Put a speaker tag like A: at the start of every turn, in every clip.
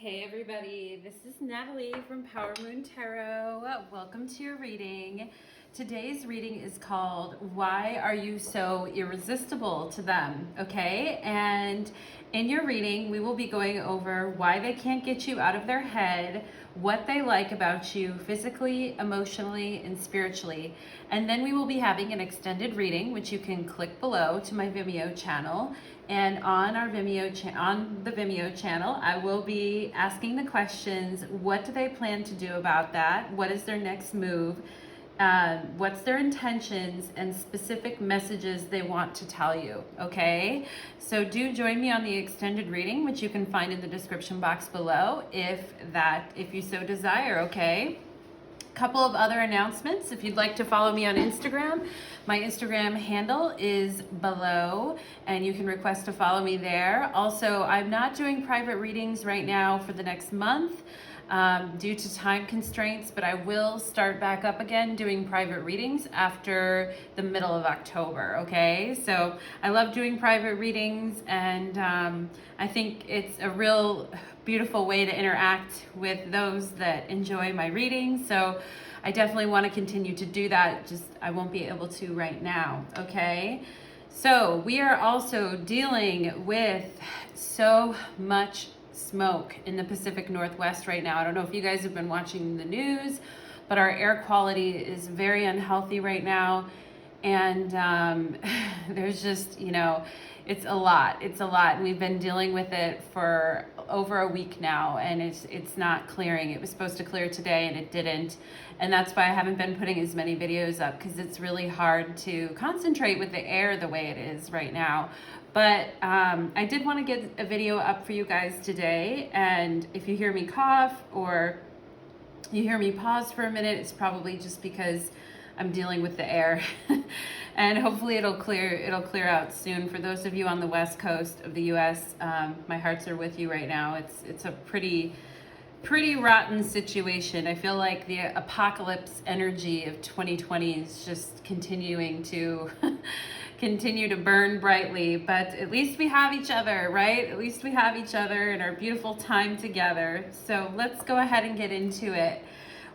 A: Hey everybody, this is Natalie from Power Moon Tarot. Welcome to your reading. Today's reading is called Why Are You So Irresistible to Them? Okay, and in your reading we will be going over why they can't get you out of their head, what they like about you physically, emotionally, and spiritually. And then we will be having an extended reading, which you can click below to my Vimeo channel. And on our on the Vimeo channel, I will be asking the questions: what do they plan to do about that? What is their next move? What's their intentions and specific messages they want to tell you, okay? So do join me on the extended reading, which you can find in the description box below if you so desire, okay? Couple of other announcements. If you'd like to follow me on Instagram, my Instagram handle is below and you can request to follow me there. Also, I'm not doing private readings right now for the next month due to time constraints, but I will start back up again doing private readings after the middle of October, okay? So I love doing private readings, and I think it's a real beautiful way to interact with those that enjoy my readings. So I definitely want to continue to do that, just I won't be able to right now, okay? So we are also dealing with so much smoke in the Pacific Northwest right now. I don't know if you guys have been watching the news, but our air quality is very unhealthy right now. And there's just, it's a lot. And we've been dealing with it for over a week now, and it's not clearing. It was supposed to clear today and it didn't. And that's why I haven't been putting as many videos up, because it's really hard to concentrate with the air the way it is right now. But I did want to get a video up for you guys today. And if you hear me cough or you hear me pause for a minute, it's probably just because I'm dealing with the air. And hopefully it'll clear out soon. For those of you on the west coast of the US, my hearts are with you right now. It's a pretty rotten situation. I feel like the apocalypse energy of 2020 is just continuing to continue to burn brightly, but at least we have each other, right? At least we have each other and our beautiful time together. So let's go ahead and get into it.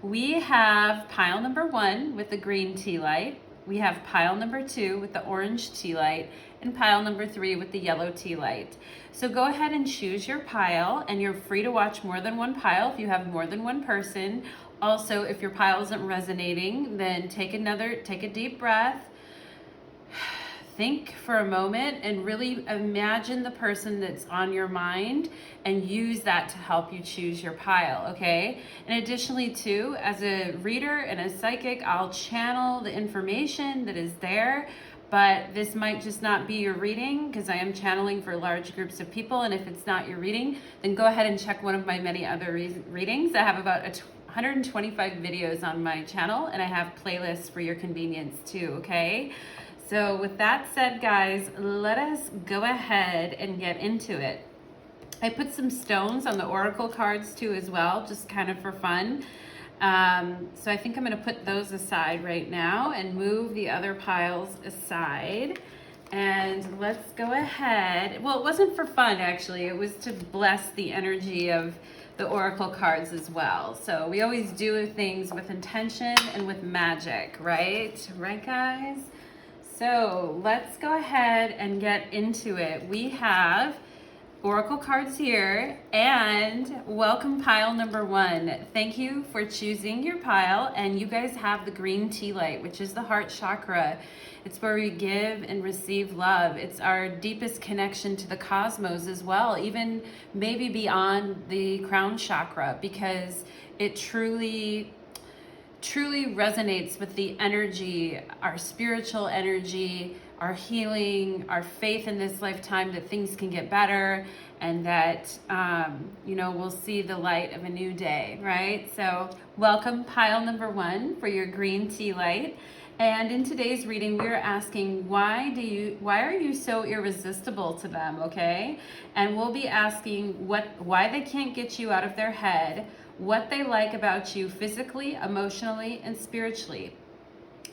A: We have pile number 1 with the green tea light. We have pile number 2 with the orange tea light, and pile number 3 with the yellow tea light. So go ahead and choose your pile, and you're free to watch more than one pile if you have more than one person. Also, if your pile isn't resonating, then take a deep breath. Think for a moment and really imagine the person that's on your mind and use that to help you choose your pile, okay? And additionally too, as a reader and a psychic, I'll channel the information that is there, but this might just not be your reading, because I am channeling for large groups of people. And if it's not your reading, then go ahead and check one of my many other readings. I have about 125 videos on my channel, and I have playlists for your convenience too, okay? So with that said, guys, let us go ahead and get into it. I put some stones on the oracle cards too as well, just kind of for fun. So I think I'm going to put those aside right now and move the other piles aside. And let's go ahead. Well, it wasn't for fun, actually. It was to bless the energy of the oracle cards as well. So we always do things with intention and with magic, right? Right, guys? So let's go ahead and get into it. We have oracle cards here, and welcome pile number 1. Thank you for choosing your pile, and you guys have the green tea light, which is the heart chakra. It's where we give and receive love. It's our deepest connection to the cosmos as well, even maybe beyond the crown chakra, because it truly resonates with the energy, our spiritual energy, our healing, our faith in this lifetime that things can get better, and that we'll see the light of a new day, right? So welcome pile number 1 for your green tea light. And in today's reading, we're asking, why are you so irresistible to them, okay? And we'll be asking why they can't get you out of their head, what they like about you physically, emotionally, and spiritually.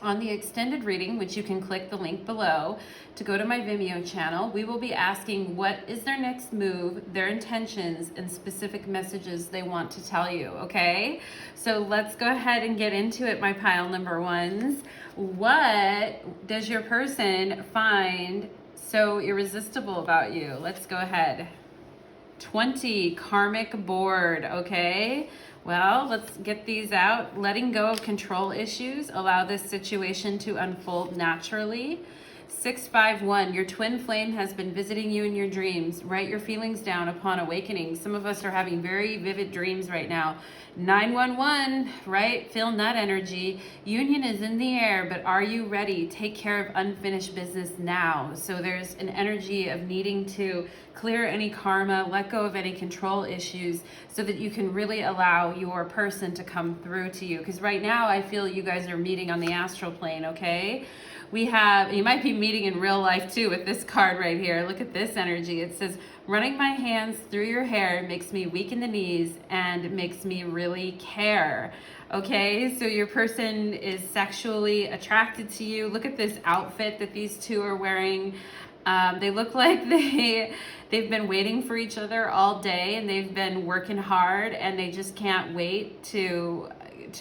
A: On the extended reading, which you can click the link below to go to my Vimeo channel, we will be asking what is their next move, their intentions, and specific messages they want to tell you, okay? So let's go ahead and get into it, my pile number ones. What does your person find so irresistible about you? Let's go ahead. 20, karmic board, okay? Well, let's get these out. Letting go of control issues. Allow this situation to unfold naturally. 651, your twin flame has been visiting you in your dreams. Write your feelings down upon awakening. Some of us are having very vivid dreams right now. 911, right? Feeling that energy. Union is in the air, but are you ready? Take care of unfinished business now. So there's an energy of needing to clear any karma, let go of any control issues so that you can really allow your person to come through to you. Because right now I feel you guys are meeting on the astral plane, okay? We have, you might be meeting in real life too with this card right here. Look at this energy. It says, running my hands through your hair makes me weak in the knees and makes me really care. Okay, so your person is sexually attracted to you. Look at this outfit that these two are wearing. They look like they've been waiting for each other all day, and they've been working hard, and they just can't wait to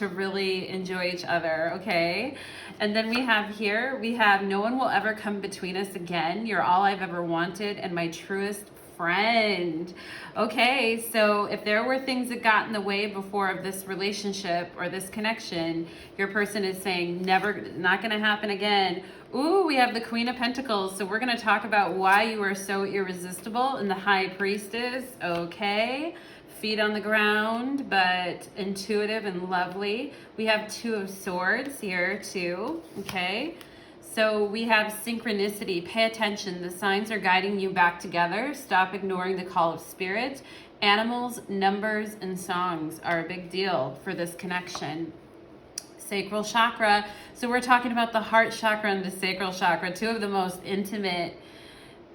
A: really enjoy each other, okay? And then we have no one will ever come between us again. You're all I've ever wanted and my truest friend. Okay, so if there were things that got in the way before of this relationship or this connection, your person is saying never, not gonna happen again. Ooh, we have the Queen of Pentacles. So we're gonna talk about why you are so irresistible and the High Priestess, okay? Feet on the ground, but intuitive and lovely. We have Two of Swords here too, okay? So we have synchronicity. Pay attention. The signs are guiding you back together. Stop ignoring the call of spirit. Animals, numbers, and songs are a big deal for this connection. Sacral chakra. So we're talking about the heart chakra and the sacral chakra, two of the most intimate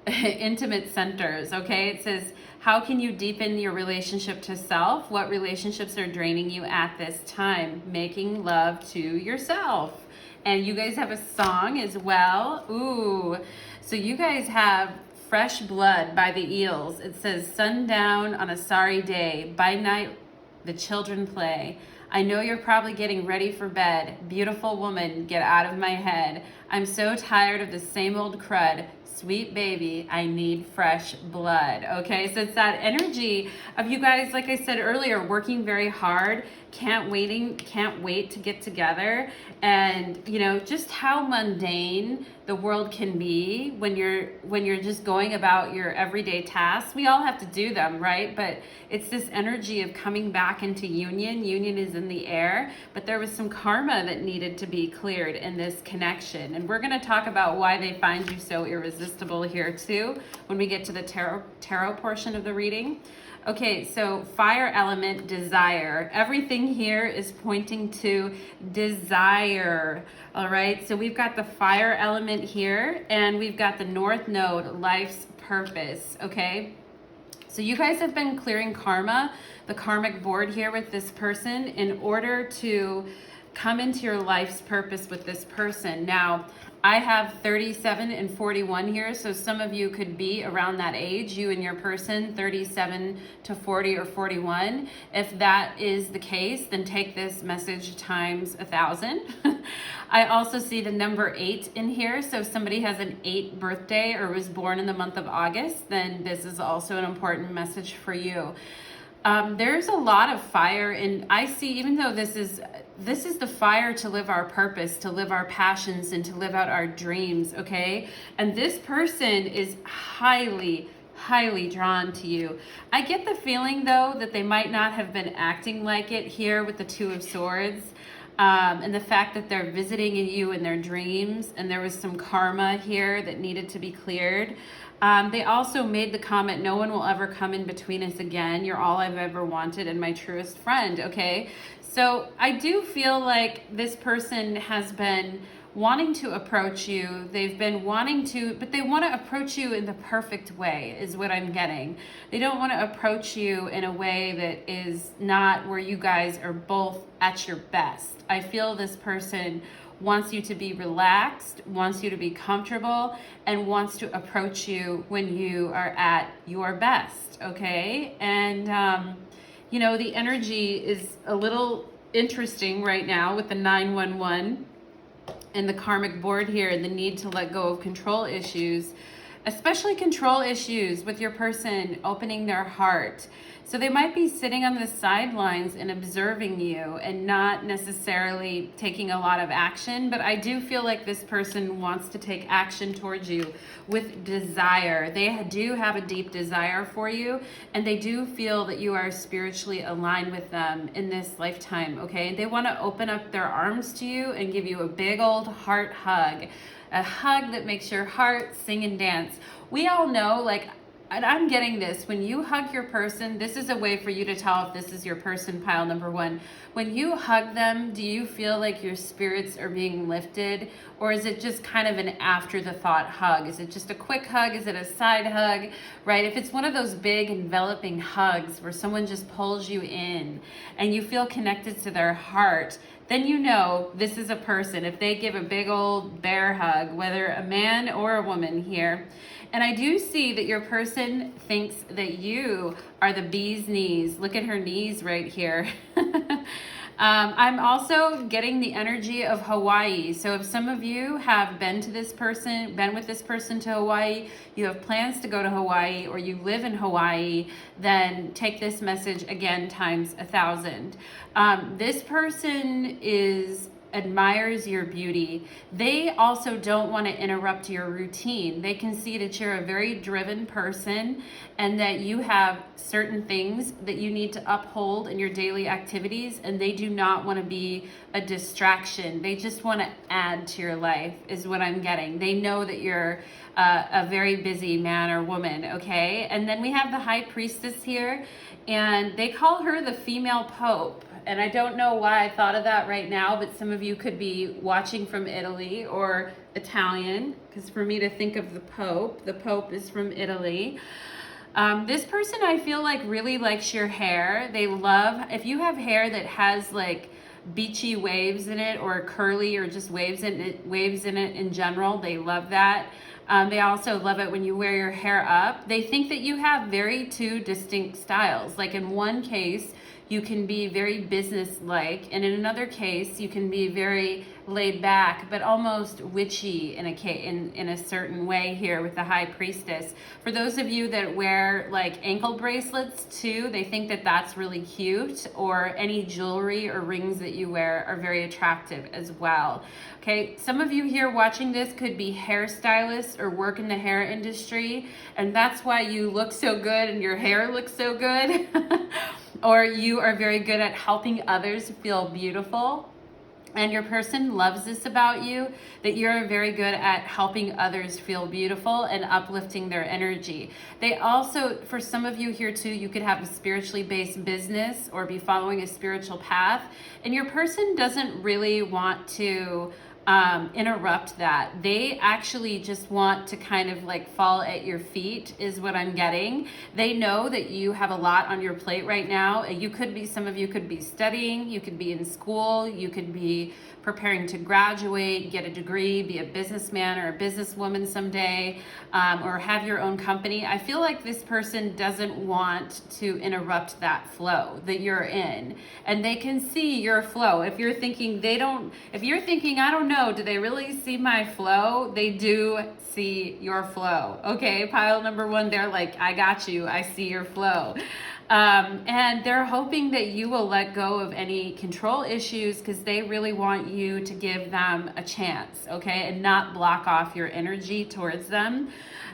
A: centers, okay? It says, how can you deepen your relationship to self? What relationships are draining you at this time? Making love to yourself. And you guys have a song as well. Ooh, so you guys have Fresh Blood by the Eels. It says, sundown on a sorry day. By night, the children play. I know you're probably getting ready for bed. Beautiful woman, get out of my head. I'm so tired of the same old crud. Sweet baby, I need fresh blood. Okay, so it's that energy of you guys, like I said earlier, working very hard, can't wait to get together, and you know just how mundane the world can be when you're just going about your everyday tasks. We all have to do them, right? But it's this energy of coming back into union. Union is in the air, but there was some karma that needed to be cleared in this connection, and we're going to talk about why they find you so irresistible here too when we get to the tarot portion of the reading. Okay, so fire element, desire. Everything here is pointing to desire. All right, so we've got the fire element here, and we've got the North Node, life's purpose, okay? So you guys have been clearing karma, the karmic board here with this person in order to come into your life's purpose with this person. Now, I have 37 and 41 here, so some of you could be around that age, you and your person, 37 to 40 or 41. If that is the case, then take this message times 1,000. I also see the number 8 in here, so if somebody has an 8 birthday or was born in the month of August, then this is also an important message for you. There's a lot of fire, and I see, even though this is the fire to live our purpose, to live our passions, and to live out our dreams, okay? And this person is highly drawn to you. I get the feeling, though, that they might not have been acting like it here with the Two of Swords, and the fact that they're visiting you in their dreams, and there was some karma here that needed to be cleared. They also made the comment, no one will ever come in between us again. You're all I've ever wanted and my truest friend, okay? So I do feel like this person has been wanting to approach you. They've been wanting to, but they want to approach you in the perfect way is what I'm getting. They don't want to approach you in a way that is not where you guys are both at your best. I feel this person wants you to be relaxed, wants you to be comfortable, and wants to approach you when you are at your best, okay? And, you know, the energy is a little interesting right now with the 911 and the karmic board here and the need to let go of control issues, especially control issues with your person opening their heart. So they might be sitting on the sidelines and observing you and not necessarily taking a lot of action, but I do feel like this person wants to take action towards you with desire. They do have a deep desire for you, and they do feel that you are spiritually aligned with them in this lifetime, okay? They want to open up their arms to you and give you a big old heart hug, a hug that makes your heart sing and dance. We all know, like, and I'm getting this, when you hug your person, this is a way for you to tell if this is your person, pile number one. When you hug them, do you feel like your spirits are being lifted? Or is it just kind of an after the thought hug? Is it just a quick hug? Is it a side hug, right? If it's one of those big enveloping hugs where someone just pulls you in and you feel connected to their heart, then you know this is a person. If they give a big old bear hug, whether a man or a woman here. And I do see that your person thinks that you are the bee's knees. Look at her knees right here. I'm also getting the energy of Hawaii. So if some of you have been with this person to Hawaii, you have plans to go to Hawaii, or you live in Hawaii, then take this message again times 1,000. This person admires your beauty. They also don't want to interrupt your routine. They can see that you're a very driven person and that you have certain things that you need to uphold in your daily activities, and they do not want to be a distraction. They just want to add to your life is what I'm getting. They know that you're a very busy man or woman, okay? And then we have the High Priestess here, and they call her the female Pope. And I don't know why I thought of that right now, but some of you could be watching from Italy or Italian, because for me to think of the Pope is from Italy. This person, I feel like, really likes your hair. They love, if you have hair that has like beachy waves in it, or curly, or just waves in it in general, they love that. They also love it when you wear your hair up. They think that you have two distinct styles. Like in one case, you can be very business-like, and in another case, you can be very laid back, but almost witchy in a certain way here with the High Priestess. For those of you that wear like ankle bracelets too, they think that that's really cute, or any jewelry or rings that you wear are very attractive as well. Okay, some of you here watching this could be hairstylists or work in the hair industry, and that's why you look so good and your hair looks so good. Or you are very good at helping others feel beautiful. And your person loves this about you, that you're very good at helping others feel beautiful and uplifting their energy. They also, for some of you here too, you could have a spiritually based business or be following a spiritual path. And your person doesn't really want to interrupt that. They actually just want to kind of like fall at your feet is what I'm getting. They know that you have a lot on your plate right now. Some of you could be studying, you could be in school, you could be preparing to graduate, get a degree, be a businessman or a businesswoman someday, or have your own company. I feel like this person doesn't want to interrupt that flow that you're in, and they can see your flow. If you're thinking I don't know, do they really see my flow? They do see your flow. Okay, pile number one, they're like, I got you, I see your flow. And they're hoping that you will let go of any control issues, because they really want you to give them a chance, okay, and not block off your energy towards them.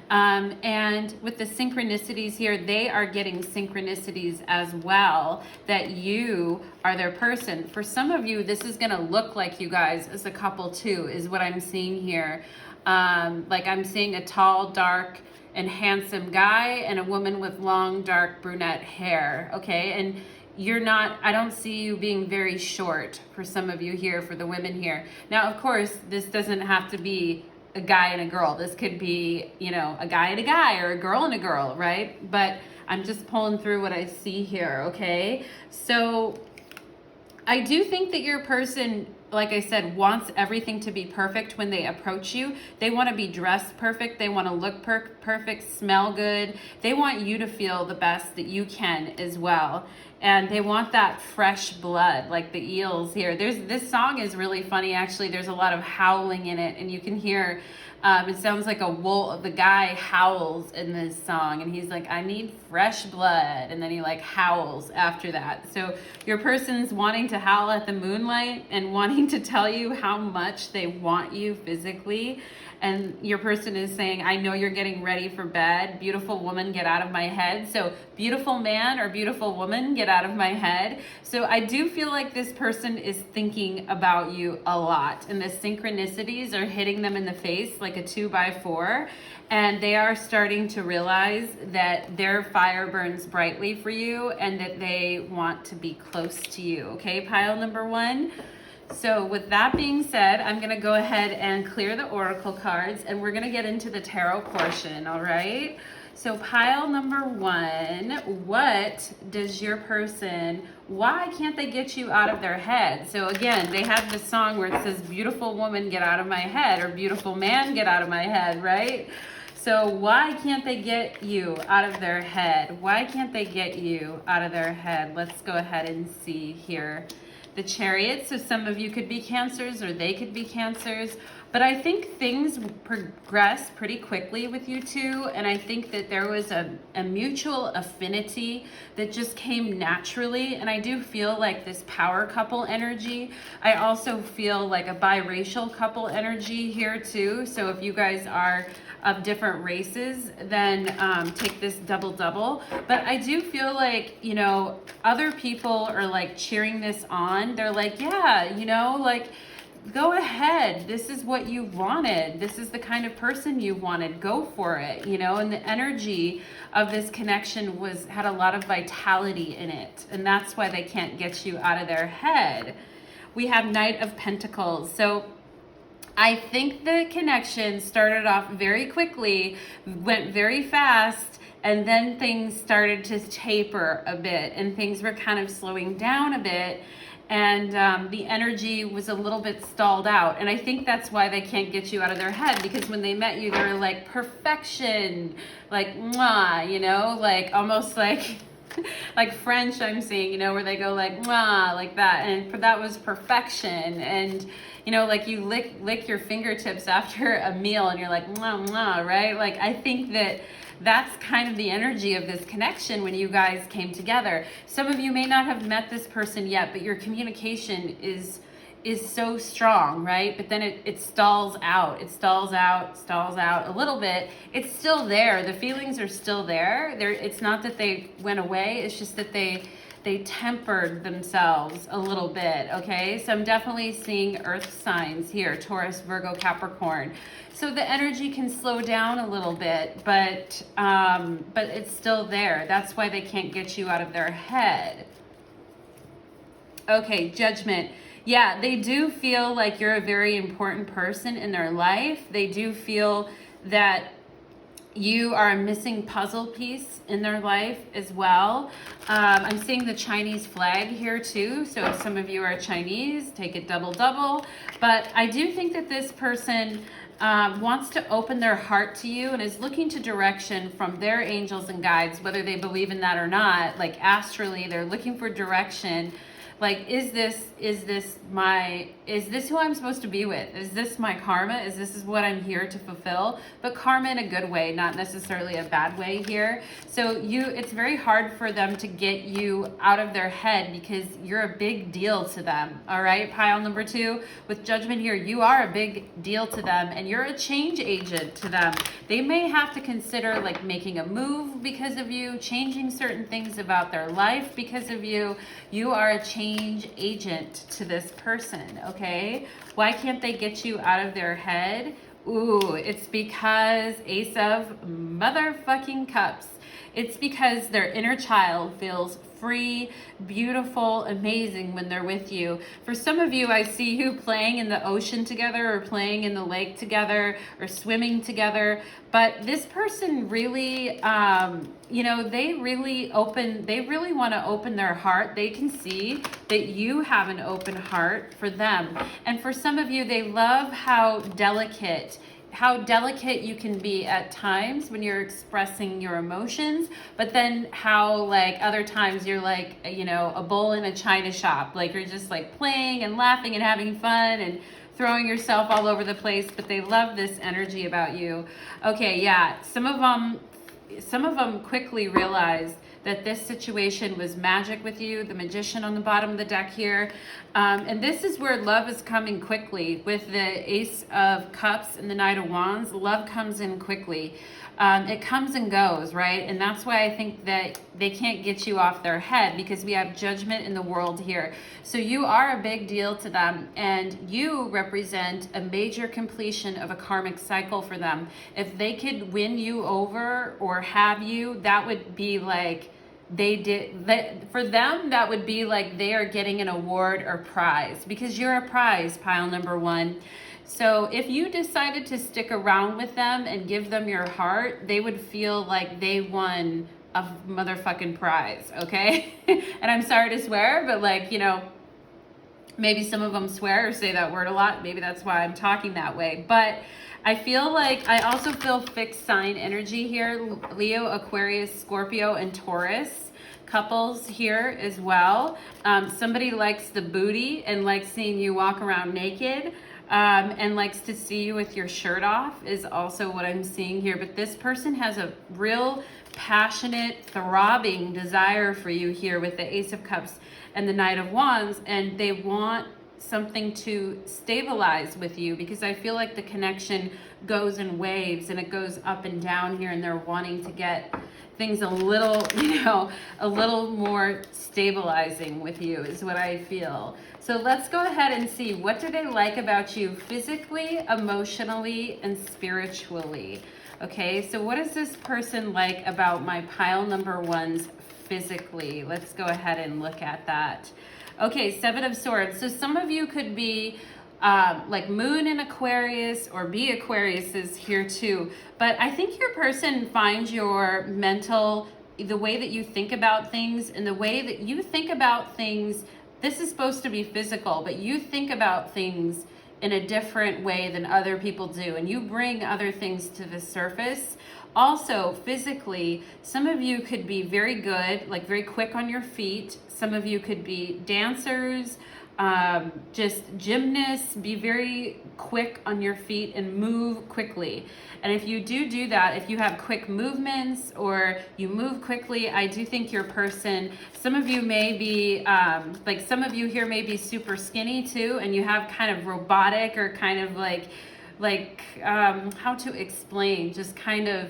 A: And with the synchronicities here, they are getting synchronicities as well, that you are their person. For some of you, this is going to look like you guys as a couple too, is what I'm seeing here. Like I'm seeing a tall, dark, and handsome guy and a woman with long, dark brunette hair, okay? And you're not, I don't see you being very short for some of you here, for the women here. Now, of course, this doesn't have to be a guy and a girl. This could be, you know, a guy and a guy or a girl and a girl, right? But I'm just pulling through what I see here, okay? So I do think that your person, like I said, wants everything to be perfect when they approach you. They want to be dressed perfect. They want to look perfect, smell good. They want you to feel the best that you can as well. And they want that fresh blood, like the eels here. This song is really funny, actually. There's a lot of howling in it, and you can hear, it sounds like a wolf. The guy howls in this song, and he's like, I need fresh blood. And then he like howls after that. So your person's wanting to howl at the moonlight and wanting to tell you how much they want you physically. And your person is saying, I know you're getting ready for bed. Beautiful woman, get out of my head. So beautiful man or beautiful woman, get out of my head. So I do feel like this person is thinking about you a lot. And the synchronicities are hitting them in the face like a 2x4. And they are starting to realize that their fire burns brightly for you and that they want to be close to you. Okay, pile number 1. So with that being said, I'm going to go ahead and clear the oracle cards, and we're going to get into the tarot portion, all right? So pile number 1, what does your person, why can't they get you out of their head? So again, they have this song where it says, beautiful woman, get out of my head, or beautiful man, get out of my head, right? So why can't they get you out of their head? Why can't they get you out of their head? Let's go ahead and see here. The Chariot, so some of you could be Cancers or they could be Cancers, but I think things progress pretty quickly with you two, and I think that there was a mutual affinity that just came naturally, and I do feel like this power couple energy. I also feel like a biracial couple energy here too, so if you guys are of different races, then take this double. But I do feel like, you know, other people are like cheering this on. They're like, yeah, you know, like, go ahead. This is what you wanted. This is the kind of person you wanted. Go for it, you know. And the energy of this connection had a lot of vitality in it. And that's why they can't get you out of their head. We have Knight of Pentacles. So I think the connection started off very quickly, went very fast, and then things started to taper a bit, and things were kind of slowing down a bit, and the energy was a little bit stalled out. And I think that's why they can't get you out of their head, because when they met you, they were like perfection, like mwah, you know, like almost like like French I'm seeing, you know, where they go like mwah, like that, and that was perfection. And you know, like you lick your fingertips after a meal and you're like mwah mwah, right? Like I think that's kind of the energy of this connection when you guys came together. Some of you may not have met this person yet, but your communication is so strong, right? But then it stalls out. It stalls out a little bit. It's still there. The feelings are still there. It's not that they went away. It's just that they tempered themselves a little bit, okay? So I'm definitely seeing earth signs here, Taurus, Virgo, Capricorn. So the energy can slow down a little bit, but it's still there. That's why they can't get you out of their head. Okay, Judgment. Yeah, they do feel like you're a very important person in their life. They do feel that you are a missing puzzle piece in their life as well. I'm seeing the Chinese flag here too. So if some of you are Chinese, take it double. But I do think that this person wants to open their heart to you and is looking to direction from their angels and guides, whether they believe in that or not. Like astrally, they're looking for direction. Like, is this who I'm supposed to be with? Is this my karma? Is this what I'm here to fulfill? But karma in a good way, not necessarily a bad way here. So it's very hard for them to get you out of their head because you're a big deal to them. All right, pile number 2 with Judgment here. You are a big deal to them and you're a change agent to them. They may have to consider like making a move because of you, changing certain things about their life because of you. You are a change agent to this person, okay? Why can't they get you out of their head? Ooh, it's because Ace of motherfucking Cups. It's because their inner child feels free, beautiful, amazing when they're with you. For some of you, I see you playing in the ocean together or playing in the lake together or swimming together. But this person really, they really want to open their heart. They can see that you have an open heart for them. And for some of you, they love how delicate you can be at times when you're expressing your emotions, but then how like other times you're like, a bull in a china shop, like you're just like playing and laughing and having fun and throwing yourself all over the place, but they love this energy about you. Okay, yeah, some of them quickly realized that this situation was magic with you, the Magician on the bottom of the deck here. And this is where love is coming quickly. With the Ace of Cups and the Knight of Wands, love comes in quickly. It comes and goes, right? And that's why I think that they can't get you off their head, because we have judgment in the world here. So you are a big deal to them, and you represent a major completion of a karmic cycle for them. If they could win you over or have you, that would be like for them, that would be like they are getting an award or prize, because you're a prize, pile number one. So if you decided to stick around with them and give them your heart, they would feel like they won a motherfucking prize, okay? And I'm sorry to swear, but maybe some of them swear or say that word a lot. Maybe that's why I'm talking that way. But I also feel fixed sign energy here. Leo, Aquarius, Scorpio, and Taurus couples here as well. Somebody likes the booty and likes seeing you walk around naked. And likes to see you with your shirt off is also what I'm seeing here. But this person has a real passionate, throbbing desire for you here with the Ace of Cups and the Knight of Wands, and they want something to stabilize with you, because I feel like the connection goes in waves and it goes up and down here, and they're wanting to get things a little more stabilizing with you is what I feel. So let's go ahead and see, what do they like about you physically, emotionally, and spiritually? Okay, so what does this person like about my pile number ones physically? Let's go ahead and look at that. Okay, Seven of Swords. So some of you could be like Moon in Aquarius, or be Aquariuses here too. But I think your person finds your the way that you think about things, and the way that you think about things, this is supposed to be physical, but you think about things in a different way than other people do, and you bring other things to the surface. Also, physically, some of you could be very good, like very quick on your feet. Some of you could be dancers, just gymnasts. Be very quick on your feet and move quickly. And if you do that, if you have quick movements or you move quickly, I do think your person, some of you may be, some of you here may be super skinny too, and you have kind of robotic or kind of how to explain, just kind of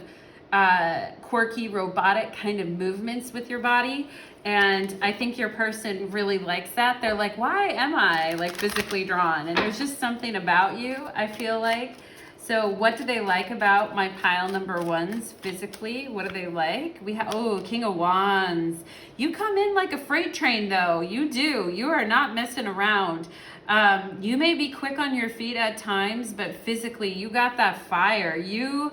A: quirky, robotic kind of movements with your body. And I think your person really likes that. They're like, why am I like physically drawn? And there's just something about you, I feel like. So what do they like about my pile number ones physically? What do they like? We have, King of Wands. You come in like a freight train though. You do. You are not messing around. You may be quick on your feet at times, but physically you got that fire. You're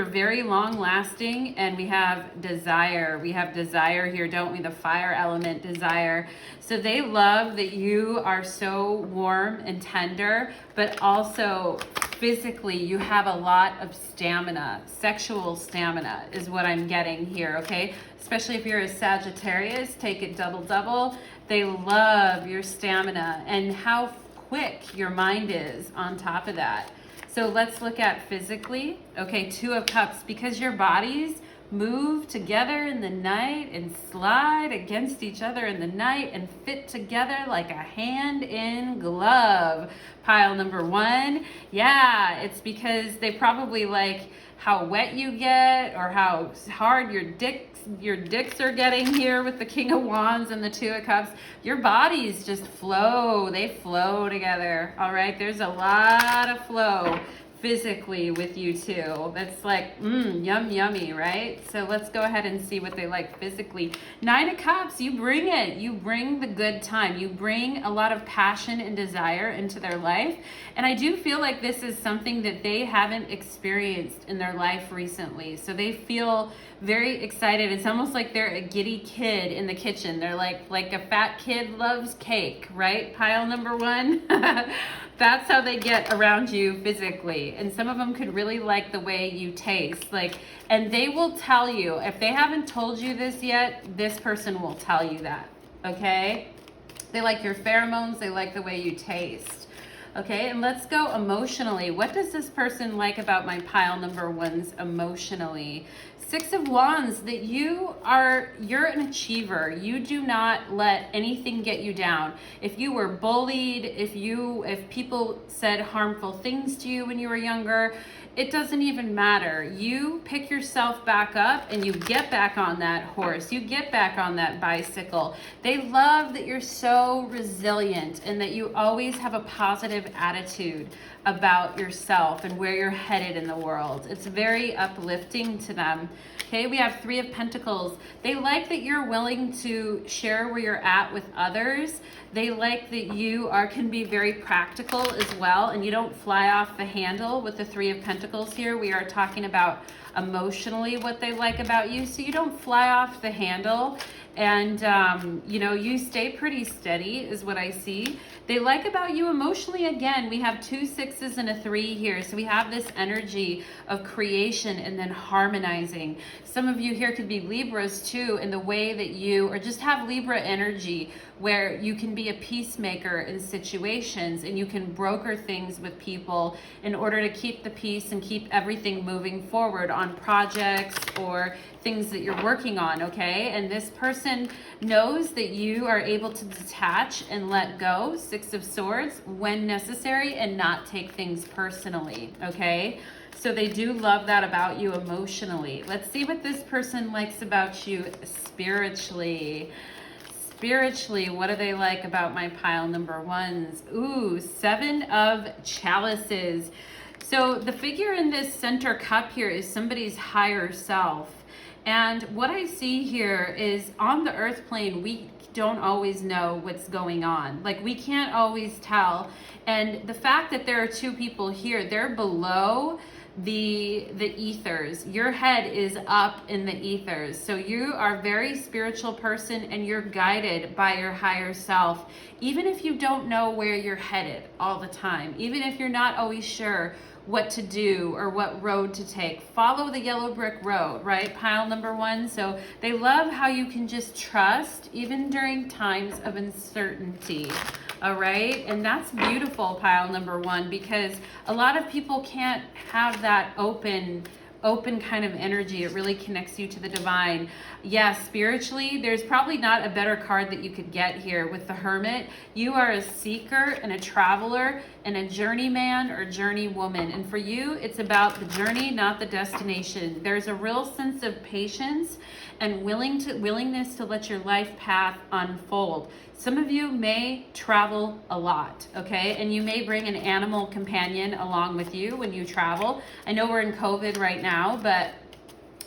A: very long lasting, and we have desire. We have desire here, don't we? The fire element, desire. So they love that you are so warm and tender, but also physically you have a lot of stamina. Sexual stamina is what I'm getting here, okay? Especially if you're a Sagittarius, take it double. They love your stamina and how quick your mind is on top of that. So let's look at physically. Okay, Two of Cups, because your bodies move together in the night and slide against each other in the night and fit together like a hand in glove. Pile number one. Yeah, it's because they probably like how wet you get or how hard your dicks are getting here with the King of Wands and the Two of Cups. Your bodies just flow. They flow together. All right, there's a lot of flow physically with you two. That's like, yum, yummy, right? So let's go ahead and see what they like physically. 9 of Cups, you bring it. You bring the good time. You bring a lot of passion and desire into their life. And I do feel like this is something that they haven't experienced in their life recently. So they feel very excited. It's almost like they're a giddy kid in the kitchen. They're like a fat kid loves cake, right? Pile number 1. That's how they get around you physically. And some of them could really like the way you taste. And they will tell you, if they haven't told you this yet, this person will tell you that, okay? They like your pheromones, they like the way you taste. Okay, and let's go emotionally. What does this person like about my pile number 1s emotionally? 6 of Wands, that you're an achiever. You do not let anything get you down. If you were bullied, if people said harmful things to you when you were younger, it doesn't even matter. You pick yourself back up and you get back on that horse. You get back on that bicycle. They love that you're so resilient and that you always have a positive attitude about yourself and where you're headed in the world. It's very uplifting to them. Okay, we have 3 of Pentacles. They like that you're willing to share where you're at with others. They like that you can be very practical as well, and you don't fly off the handle with the 3 of Pentacles here. We are talking about emotionally what they like about you, so you don't fly off the handle, and you stay pretty steady is what I see. They like about you emotionally, again, we have 2 6s and a 3 here, so we have this energy of creation and then harmonizing. Some of you here could be Libras too, in the way that or just have Libra energy, where you can be a peacemaker in situations and you can broker things with people in order to keep the peace and keep everything moving forward on projects or things that you're working on, okay? And this person knows that you are able to detach and let go, 6 of Swords, when necessary, and not take things personally, okay? So they do love that about you emotionally. Let's see what this person likes about you spiritually. Spiritually, what do they like about my pile number 1s? Ooh, 7 of Chalices. So the figure in this center cup here is somebody's higher self. And what I see here is on the earth plane, we don't always know what's going on. Like, we can't always tell. And the fact that there are 2 people here, they're below the ethers. Your head is up in the ethers. So you are a very spiritual person and you're guided by your higher self. Even if you don't know where you're headed all the time, even if you're not always sure what to do or what road to take, follow the yellow brick road, right? Pile number 1. So they love how you can just trust even during times of uncertainty. All right, and that's beautiful, pile number 1, because a lot of people can't have that open kind of energy. It really connects you to the divine. Yes, spiritually, there's probably not a better card that you could get here with the Hermit. You are a seeker and a traveler and a journeyman or journeywoman. And for you, it's about the journey, not the destination. There's a real sense of patience and willingness to let your life path unfold. Some of you may travel a lot, okay? And you may bring an animal companion along with you when you travel. I know we're in COVID right now, but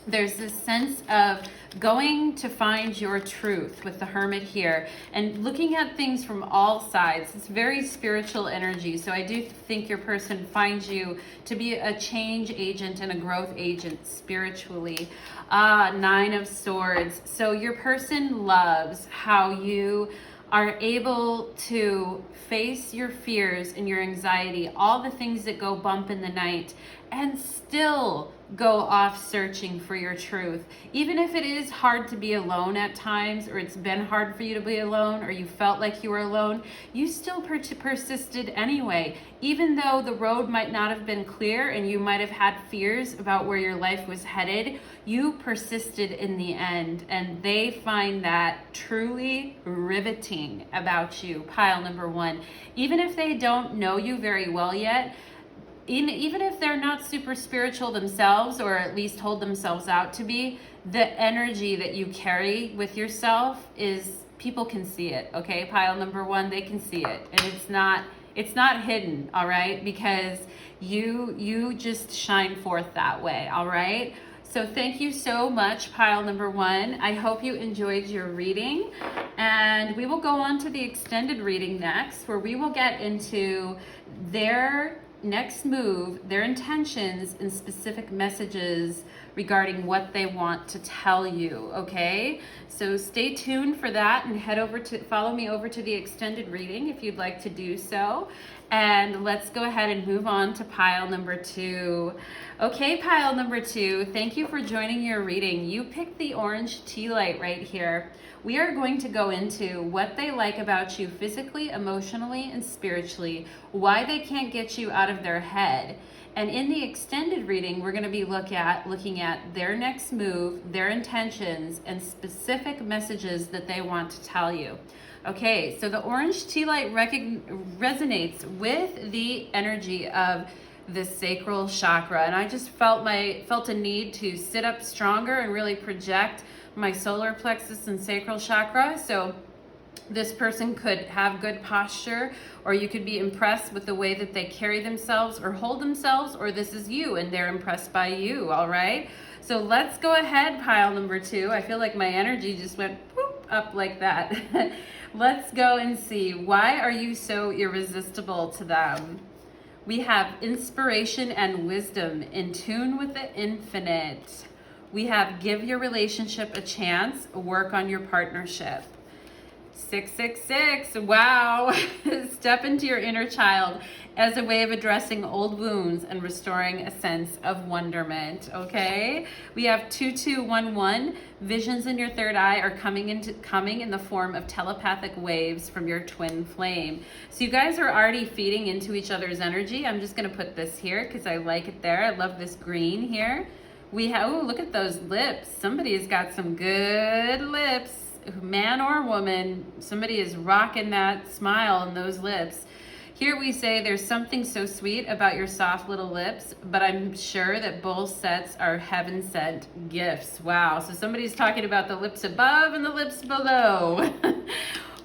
A: there's this sense of going to find your truth with the Hermit here and looking at things from all sides. It's very spiritual energy. So I do think your person finds you to be a change agent and a growth agent spiritually. 9 of Swords. So your person loves how you are able to face your fears and your anxiety, all the things that go bump in the night, and still go off searching for your truth. Even if it is hard to be alone at times, or it's been hard for you to be alone, or you felt like you were alone, you still persisted anyway. Even though the road might not have been clear and you might have had fears about where your life was headed, you persisted in the end, and they find that truly riveting about you, pile number 1. Even if they don't know you very well yet, even if they're not super spiritual themselves, or at least hold themselves out to be, the energy that you carry with yourself is, people can see it, okay? Pile number 1, they can see it. And It's not hidden, all right? Because you just shine forth that way, all right? So thank you so much, pile number 1. I hope you enjoyed your reading. And we will go on to the extended reading next, where we will get into their next move, their intentions, and specific messages regarding what they want to tell you, okay? So stay tuned for that and follow me over to the extended reading if you'd like to do so. And let's go ahead and move on to pile number 2. Okay, pile number 2, thank you for joining your reading. You picked the orange tea light right here. We are going to go into what they like about you physically, emotionally, and spiritually, why they can't get you out of their head. And in the extended reading, we're going to be looking at their next move, their intentions, and specific messages that they want to tell you. Okay, so the orange tea light resonates with the energy of the sacral chakra, and I just felt a need to sit up stronger and really project my solar plexus and sacral chakra. So this person could have good posture, or you could be impressed with the way that they carry themselves or hold themselves, or this is you and they're impressed by you, all right? So let's go ahead, pile number 2. I feel like my energy just went whoop, up like that. Let's go and see, why are you so irresistible to them? We have inspiration and wisdom, in tune with the infinite. We have give your relationship a chance, work on your partnership. 666, wow. Step into your inner child as a way of addressing old wounds and restoring a sense of wonderment, okay? We have 2211, visions in your third eye are coming in the form of telepathic waves from your twin flame. So you guys are already feeding into each other's energy. I'm just gonna put this here because I like it there. I love this green here. We have, oh, look at those lips. Somebody has got some good lips. Man or woman, somebody is rocking that smile and those lips. Here we say there's something so sweet about your soft little lips, but I'm sure that both sets are heaven sent gifts. Wow, so somebody's talking about the lips above and the lips below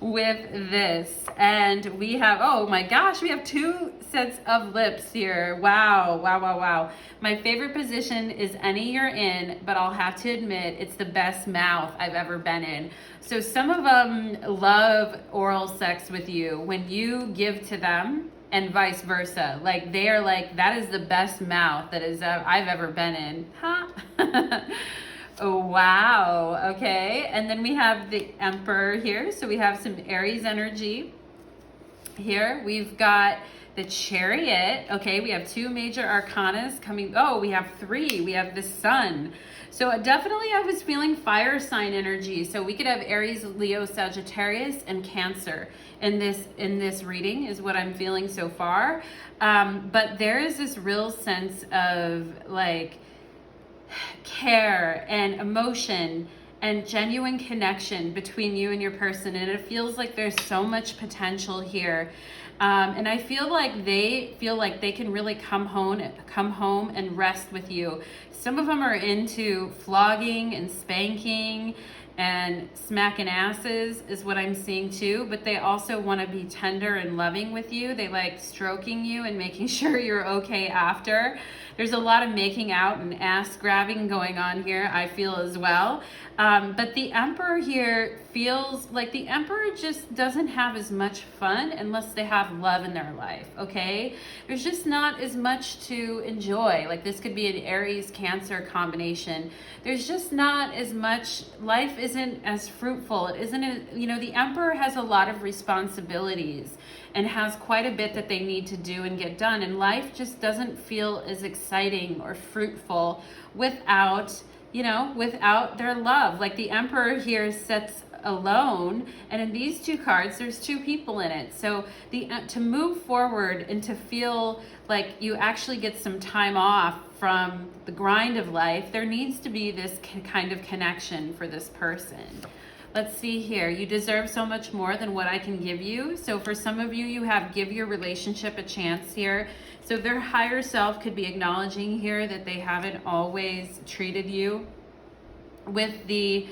A: with this. And we have, oh my gosh, we have 2 sets of lips here. Wow, wow, wow, wow. My favorite position is any you're in, but I'll have to admit it's the best mouth I've ever been in. So some of them love oral sex with you when you give to them, and vice versa. Like they are like, that is the best mouth that I've ever been in. Huh? Oh, wow. Okay. And then we have the Emperor here. So we have some Aries energy here. We've got the Chariot. Okay. We have 2 major arcanas coming. Oh, we have 3. We have the Sun. So definitely I was feeling fire sign energy. So we could have Aries, Leo, Sagittarius, and Cancer in this reading is what I'm feeling so far. But there is this real sense of like care and emotion and genuine connection between you and your person, and it feels like there's so much potential here. And I feel like they can really come home and rest with you. Some of them are into flogging and spanking and smacking asses is what I'm seeing too, but they also want to be tender and loving with you. They like stroking you and making sure you're okay after. There's a lot of making out and ass grabbing going on here, I feel as well. But the Emperor here feels like the Emperor just doesn't have as much fun unless they have love in their life, okay? There's just not as much to enjoy. Like this could be an Aries Cancer combination. There's just not as much, life isn't as fruitful. It isn't, the Emperor has a lot of responsibilities and has quite a bit that they need to do and get done. And life just doesn't feel as exciting or fruitful without their love. Like the Emperor here sits alone, and in these 2 cards, there's 2 people in it. So to move forward and to feel like you actually get some time off from the grind of life, there needs to be this kind of connection for this person. Let's see here. You deserve so much more than what I can give you. So for some of you, you have give your relationship a chance here. So their higher self could be acknowledging here that they haven't always treated you with the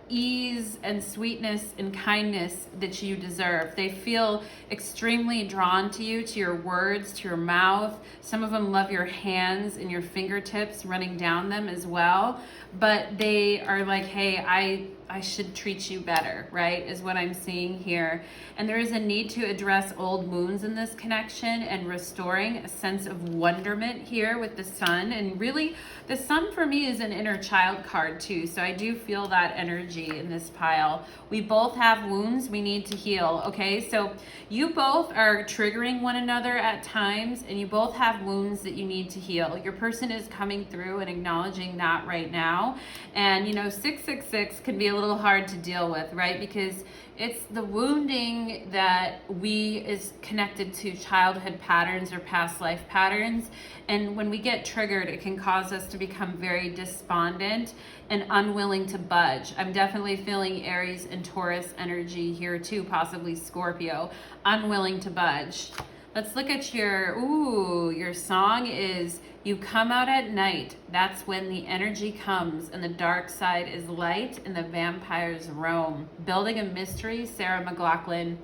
A: ease and sweetness and kindness that you deserve. They feel extremely drawn to you, to your words, to your mouth. Some of them love your hands and your fingertips running down them as well. But they are like, hey, I should treat you better, right? Is what I'm seeing here. And there is a need to address old wounds in this connection and restoring a sense of wonderment here with the sun. And really, the sun for me is an inner child card too. So I do feel that energy in this pile. We both have wounds we need to heal, okay? So you both are triggering one another at times, and you both have wounds that you need to heal. Your person is coming through and acknowledging that right now. And 666 can be a little hard to deal with, right? Because it's the wounding that is connected to childhood patterns or past life patterns. And when we get triggered, it can cause us to become very despondent and unwilling to budge. I'm definitely feeling Aries and Taurus energy here too, possibly Scorpio, unwilling to budge. Let's look at your song is "You Come Out at Night. That's when the energy comes and the dark side is light and the vampires roam." Building a mystery, Sarah McLachlan.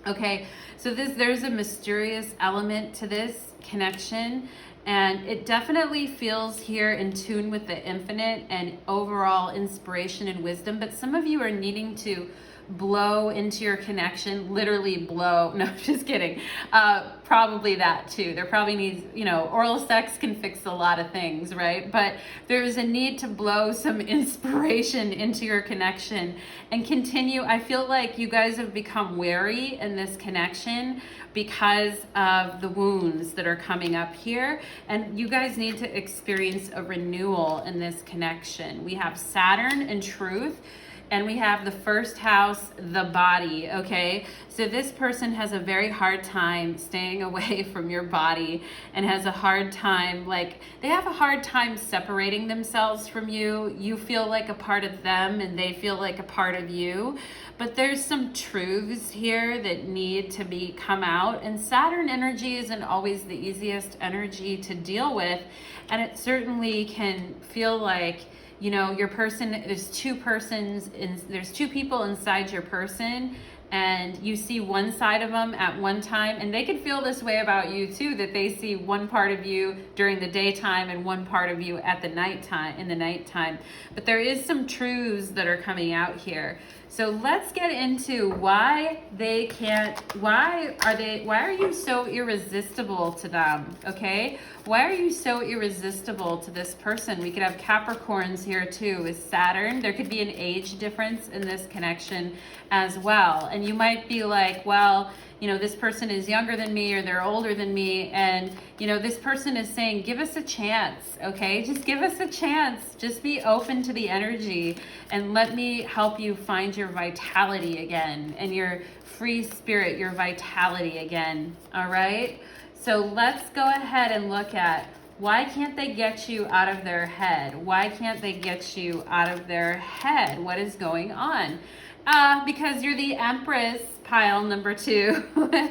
A: Okay, so there's a mysterious element to this connection, and it definitely feels here in tune with the infinite and overall inspiration and wisdom. But some of you are needing to blow into your connection, literally blow. No, just kidding. Probably that too. There probably needs, oral sex can fix a lot of things, right? But there's a need to blow some inspiration into your connection and continue. I feel like you guys have become wary in this connection because of the wounds that are coming up here, and you guys need to experience a renewal in this connection. We have Saturn and Truth, and we have the first house, the body, okay? So this person has a very hard time staying away from your body and has a hard time, they have a hard time separating themselves from you. You feel like a part of them and they feel like a part of you. But there's some truths here that need to come out. And Saturn energy isn't always the easiest energy to deal with. And it certainly can feel like, your person, there's two people inside your person, and you see one side of them at one time, and they could feel this way about you too, that they see one part of you during the daytime and one part of you at the nighttime. But there is some truths that are coming out here. So let's get into why are you so irresistible to them, okay? Why are you so irresistible to this person? We could have Capricorns here too with Saturn. There could be an age difference in this connection as well. And you might be like, well, this person is younger than me or they're older than me. And, this person is saying, give us a chance, okay? Just give us a chance. Just be open to the energy and let me help you find your vitality again and your free spirit, your vitality again, all right? So let's go ahead and look at why can't they get you out of their head? Why can't they get you out of their head? What is going on? Because you're the Empress, pile number 2.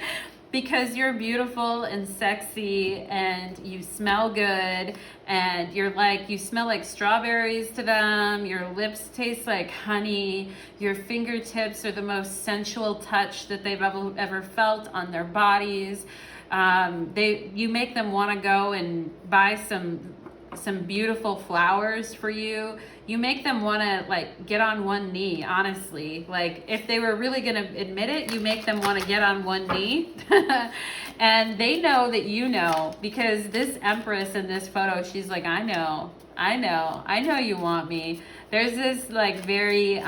A: Because you're beautiful and sexy and you smell good and you smell like strawberries to them. Your lips taste like honey. Your fingertips are the most sensual touch that they've ever felt on their bodies. You make them want to go and buy some beautiful flowers for you. You make them want to get on one knee, honestly. If they were really going to admit it, you make them want to get on one knee. And they know that because this Empress in this photo, she's like, I know you want me. There's this very,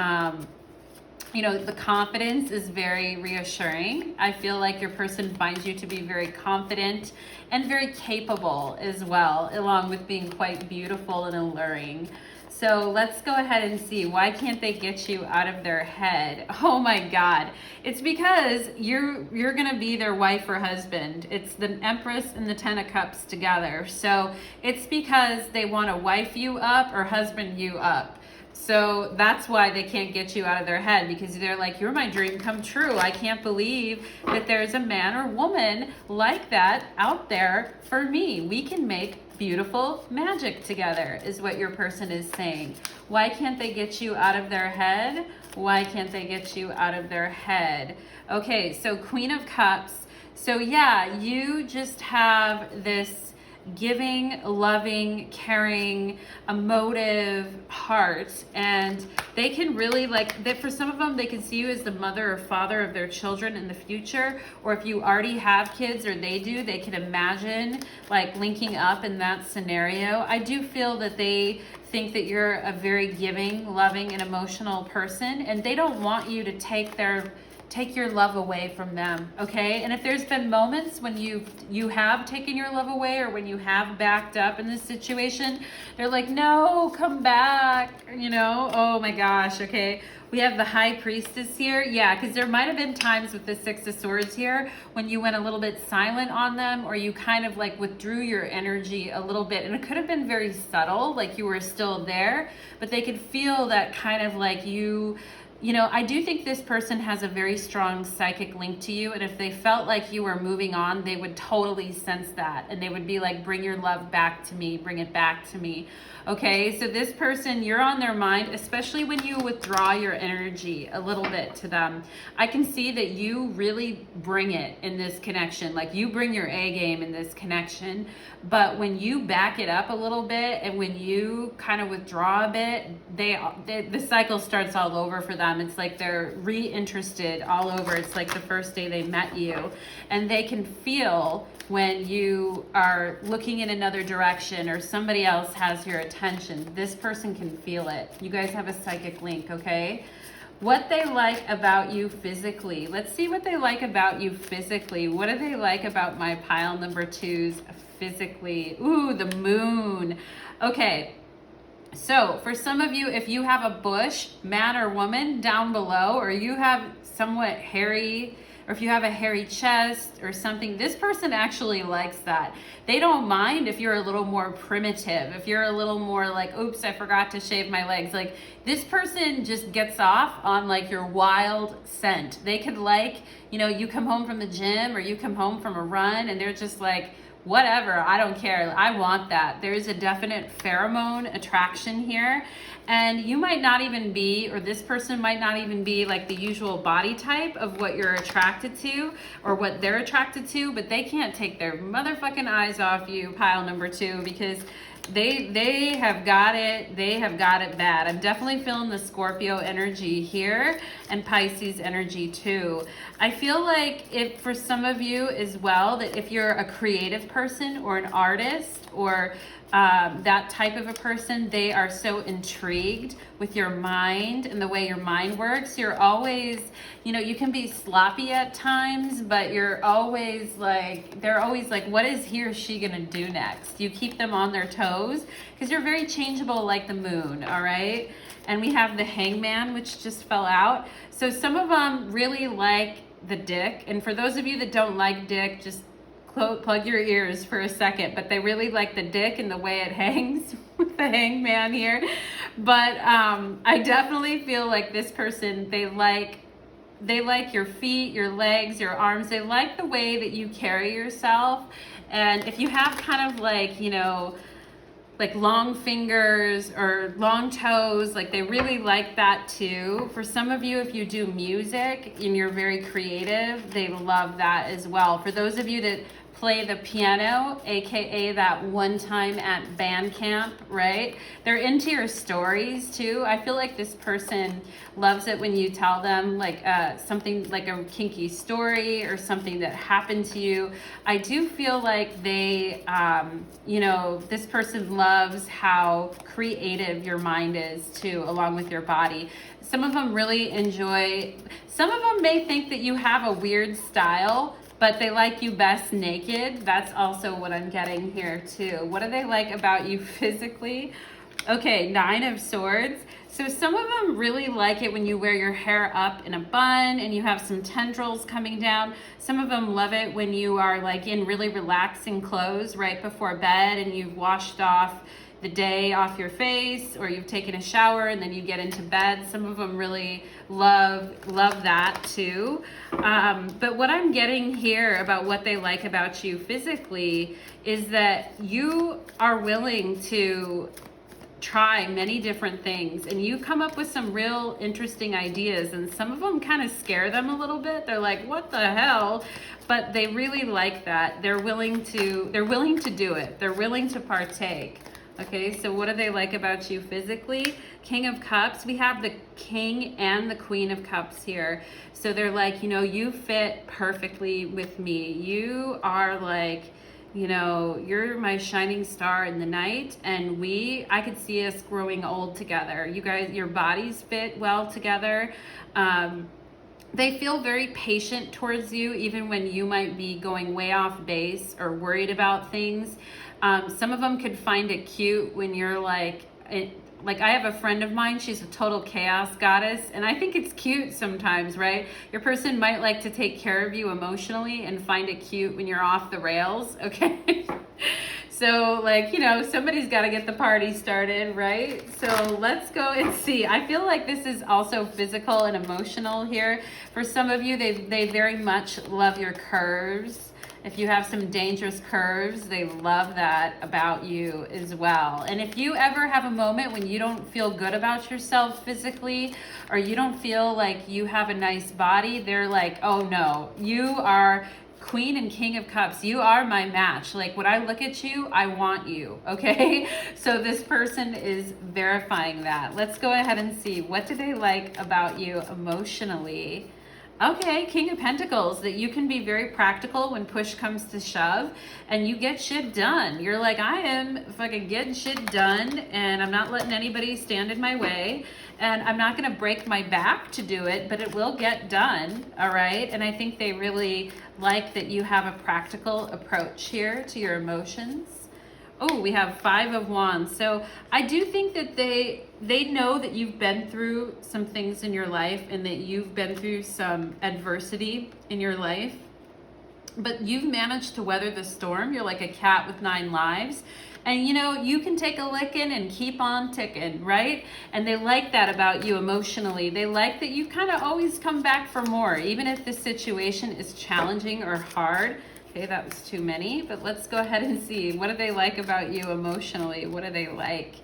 A: the confidence is very reassuring. I feel like your person finds you to be very confident and very capable as well, along with being quite beautiful and alluring. So let's go ahead and see, why can't they get you out of their head? Oh my God. It's because you're gonna be their wife or husband. It's the Empress and the Ten of Cups together. So it's because they wanna wife you up or husband you up. So that's why they can't get you out of their head, because they're like, you're my dream come true. I can't believe that there's a man or woman like that out there for me. We can make beautiful magic together, is what your person is saying. Why can't they get you out of their head? Why can't they get you out of their head? Okay, so Queen of Cups. So yeah, you just have this giving, loving, caring, emotive heart, and they can really like that. For some of them, they can see you as the mother or father of their children in the future, or if you already have kids or they do, they can imagine like linking up in that scenario. I do feel that they think that you're a very giving, loving, and emotional person, and they don't want you to take your love away from them, okay? And if there's been moments when you have taken your love away, or when you have backed up in this situation, they're like, no, come back, you know? Oh my gosh, okay. We have the High Priestess here. Yeah, because there might have been times with the Six of Swords here when you went a little bit silent on them, or you kind of like withdrew your energy a little bit. And it could have been very subtle, like you were still there, but they could feel that kind of like you know, I do think this person has a very strong psychic link to you, and if they felt like you were moving on, they would totally sense that, and they would be like, bring your love back to me, bring it back to me. Okay, so this person, you're on their mind, especially when you withdraw your energy a little bit to them. I can see that you really bring it in this connection, like you bring your A game in this connection, but when you back it up a little bit and when you kind of withdraw a bit, the cycle starts all over for them. It's like they're reinterested all over. It's like the first day they met you, and they can feel when you are looking in another direction or somebody else has your attention. This person can feel it. You guys have a psychic link, okay? What they like about you physically. Let's see what they like about you physically. What do they like about my pile number 2s physically? Ooh, the moon. Okay. So for some of you, if you have a bush, man or woman, down below, or you have somewhat hairy, or if you have a hairy chest or something, this person actually likes that. They don't mind if you're a little more primitive, if you're a little more like, oops, I forgot to shave my legs. Like, this person just gets off on like your wild scent. They could like, you know, you come home from the gym or you come home from a run and they're just like, whatever, I don't care, I want that. There's a definite pheromone attraction here, and you might not even be, or this person might not even be like the usual body type of what you're attracted to or what they're attracted to, but they can't take their motherfucking eyes off you, pile number 2, because they have got it bad. I'm definitely feeling the Scorpio energy here and Pisces energy too. I feel like if for some of you as well, that if you're a creative person or an artist or that type of a person, they are so intrigued with your mind and the way your mind works. You're always, you know, you can be sloppy at times, but you're always like, they're always like, what is he or she gonna do next? You keep them on their toes because you're very changeable like the moon, all right? And we have the Hangman, which just fell out. So some of them really like the dick. And for those of you that don't like dick, just plug your ears for a second, but they really like the dick and the way it hangs with the Hangman here. But I definitely feel like this person, they like your feet, your legs, your arms. They like the way that you carry yourself. And if you have kind of like, you know, like long fingers or long toes, like they really like that too. For some of you, if you do music and you're very creative, they love that as well. For those of you that play the piano, aka that one time at band camp, right? They're into your stories too. I feel like this person loves it when you tell them like something like a kinky story or something that happened to you. I do feel like they, you know, this person loves how creative your mind is too, along with your body. Some of them really enjoy, some of them may think that you have a weird style, but they like you best naked. That's also what I'm getting here too. What do they like about you physically? Okay, 9 of Swords. So some of them really like it when you wear your hair up in a bun and you have some tendrils coming down. Some of them love it when you are like in really relaxing clothes right before bed and you've washed off the day off your face, or you've taken a shower and then you get into bed. Some of them really love that too. But what I'm getting here about what they like about you physically is that you are willing to try many different things, and you come up with some real interesting ideas, and some of them kind of scare them a little bit. They're like, what the hell? But they really like that. They're willing to do it. They're willing to partake. Okay, so what do they like about you physically? King of Cups. We have the King and the Queen of Cups here. So they're like, you fit perfectly with me. You are like, you're my shining star in the night, and I could see us growing old together. You guys, your bodies fit well together. They feel very patient towards you, even when you might be going way off base or worried about things. Some of them could find it cute when you're like I have a friend of mine, she's a total chaos goddess, and I think it's cute sometimes, right? Your person might like to take care of you emotionally and find it cute when you're off the rails, okay? So somebody's got to get the party started, right? So let's go and see. I feel like this is also physical and emotional here. For some of you, they very much love your curves. If you have some dangerous curves, they love that about you as well. And if you ever have a moment when you don't feel good about yourself physically, or you don't feel like you have a nice body, they're like, oh no, you are Queen and King of Cups. You are my match. Like, when I look at you, I want you, okay? So this person is verifying that. Let's go ahead and see. What do they like about you emotionally? Okay, King of Pentacles, that you can be very practical when push comes to shove, and you get shit done. You're like, I am fucking getting shit done, and I'm not letting anybody stand in my way, and I'm not gonna break my back to do it, but it will get done, all right? And I think they really like that you have a practical approach here to your emotions. Oh, we have 5 of Wands. So I do think that they know that you've been through some things in your life, and that you've been through some adversity in your life, but you've managed to weather the storm. You're like a cat with 9 lives. And you can take a licking and keep on ticking, right? And they like that about you emotionally. They like that you kind of always come back for more, even if the situation is challenging or hard. Okay, that was too many, but let's go ahead and see. What do they like about you emotionally? What do they like?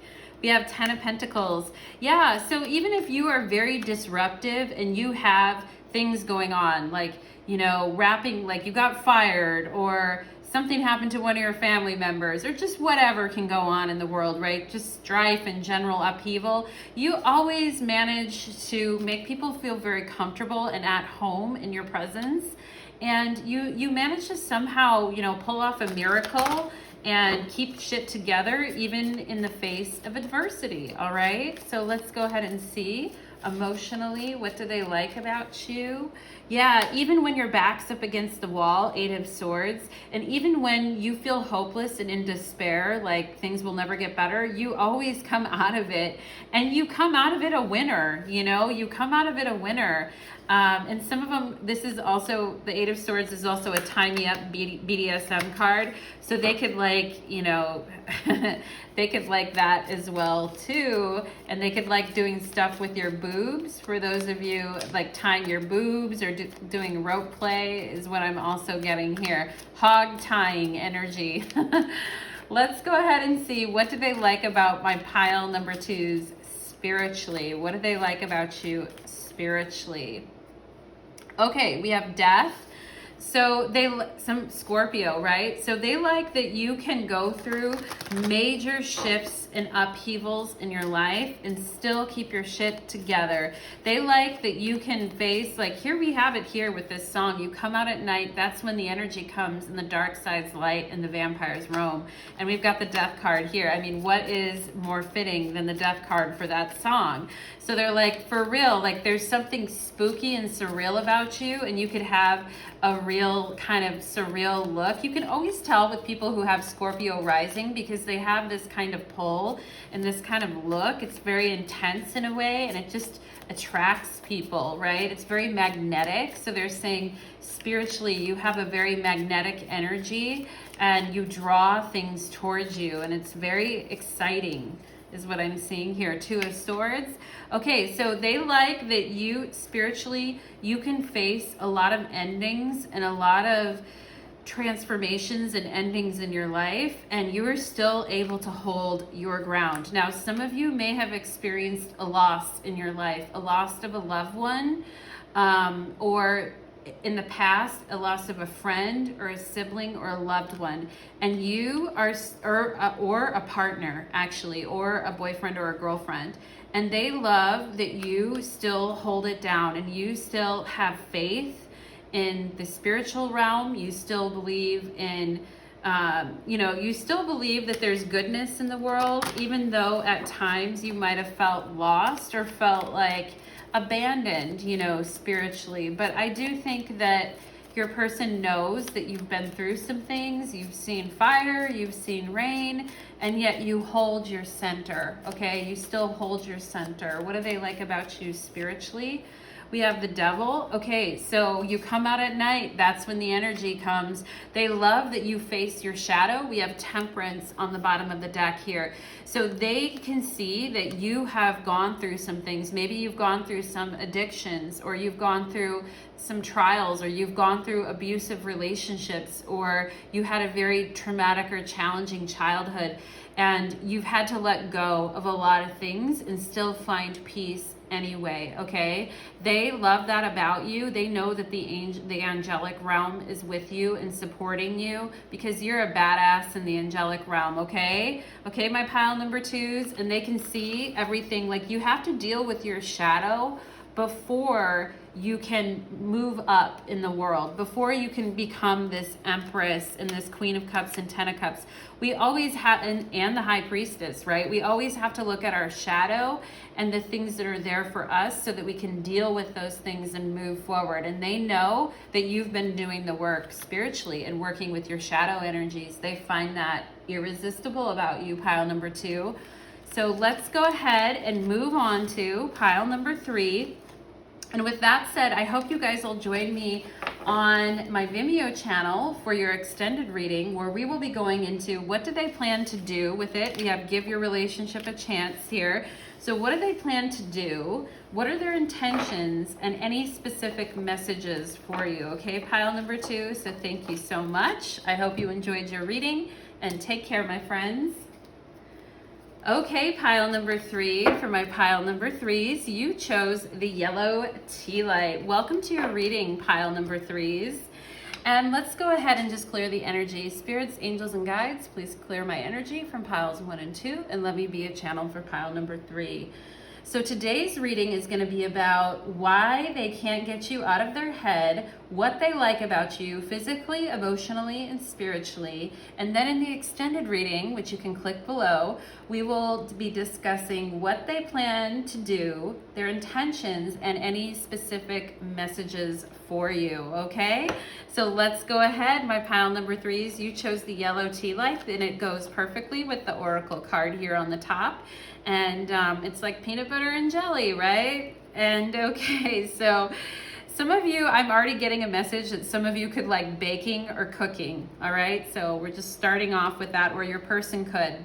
A: We have 10 of Pentacles. Yeah, so even if you are very disruptive and you have things going on, like, rapping, like you got fired, or something happened to one of your family members, or just whatever can go on in the world, right? Just strife and general upheaval. You always manage to make people feel very comfortable and at home in your presence. And you manage to somehow, pull off a miracle and keep shit together, even in the face of adversity, all right? So let's go ahead and see. Emotionally, what do they like about you? Yeah, even when your back's up against the wall, 8 of Swords, and even when you feel hopeless and in despair, like things will never get better, you always come out of it, and you come out of it a winner, you come out of it a winner. And some of them, this is also, the 8 of Swords is also a tie me up BDSM card. So they could like, they could like that as well too. And they could like doing stuff with your boobs. For those of you like tying your boobs or doing rope play is what I'm also getting here. Hog tying energy. Let's go ahead and see, what do they like about my pile number 2s spiritually? What do they like about you spiritually? Okay, we have Death. So some Scorpio, right? So they like that you can go through major shifts and upheavals in your life and still keep your shit together. They like that you can face, like here we have it here with this song, you come out at night, that's when the energy comes and the dark side's light and the vampires roam. And we've got the Death card here. I mean, what is more fitting than the Death card for that song? So they're like, for real, like there's something spooky and surreal about you, and you could have a real kind of surreal look. You can always tell with people who have Scorpio rising because they have this kind of pull soul in this kind of look. It's very intense in a way, and it just attracts people, right? It's very magnetic. So they're saying spiritually you have a very magnetic energy and you draw things towards you, and it's very exciting is what I'm seeing here. Two of Swords. Okay, so they like that you spiritually, you can face a lot of endings and a lot of transformations and endings in your life, and you are still able to hold your ground. Now, some of you may have experienced a loss in your life, a loss of a loved one, or in the past, a loss of a friend or a sibling or a loved one, and you are, or a partner actually, or a boyfriend or a girlfriend, and they love that you still hold it down and you still have faith in the spiritual realm. You still believe in, you still believe that there's goodness in the world, even though at times you might have felt lost or felt like abandoned, spiritually. But I do think that your person knows that you've been through some things. You've seen fire, you've seen rain, and yet you hold your center, okay? You still hold your center. What do they like about you spiritually? We have the Devil. Okay, so you come out at night. That's when the energy comes. They love that you face your shadow. We have Temperance on the bottom of the deck here. So they can see that you have gone through some things. Maybe you've gone through some addictions, or you've gone through some trials, or you've gone through abusive relationships, or you had a very traumatic or challenging childhood, and you've had to let go of a lot of things and still find peace anyway, okay? They love that about you. They know that the angelic realm is with you and supporting you, because you're a badass in the angelic realm, okay? Okay, my pile number twos, and they can see everything. Like, you have to deal with your shadow before you can move up in the world, before you can become this Empress and this Queen of Cups and Ten of Cups. We always have, and the High Priestess, right? We always have to look at our shadow and the things that are there for us so that we can deal with those things and move forward. And they know that you've been doing the work spiritually and working with your shadow energies. They find that irresistible about you, pile number two. So let's go ahead and move on to pile number three. And with that said, I hope you guys will join me on my Vimeo channel for your extended reading, where we will be going into what do they plan to do with it. We have Give Your Relationship a Chance here. So what do they plan to do? What are their intentions, and any specific messages for you? Okay, pile number two. So thank you so much. I hope you enjoyed your reading, and take care, my friends. Okay, pile number three. For my pile number threes, you chose the yellow tea light. Welcome to your reading, pile number threes. And let's go ahead and just clear the energy. Spirits, angels, and guides, please clear my energy from piles 1 and 2, and let me be a channel for pile number 3. So today's reading is going to be about why they can't get you out of their head, what they like about you physically, emotionally, and spiritually. And then in the extended reading, which you can click below, we will be discussing what they plan to do, their intentions, and any specific messages for you, okay? So let's go ahead. My pile number threes, you chose the yellow tea light, and it goes perfectly with the oracle card here on the top. And it's like peanut butter and jelly, right? And okay, so some of you, I'm already getting a message that some of you could like baking or cooking, all right? So we're just starting off with that, or your person could.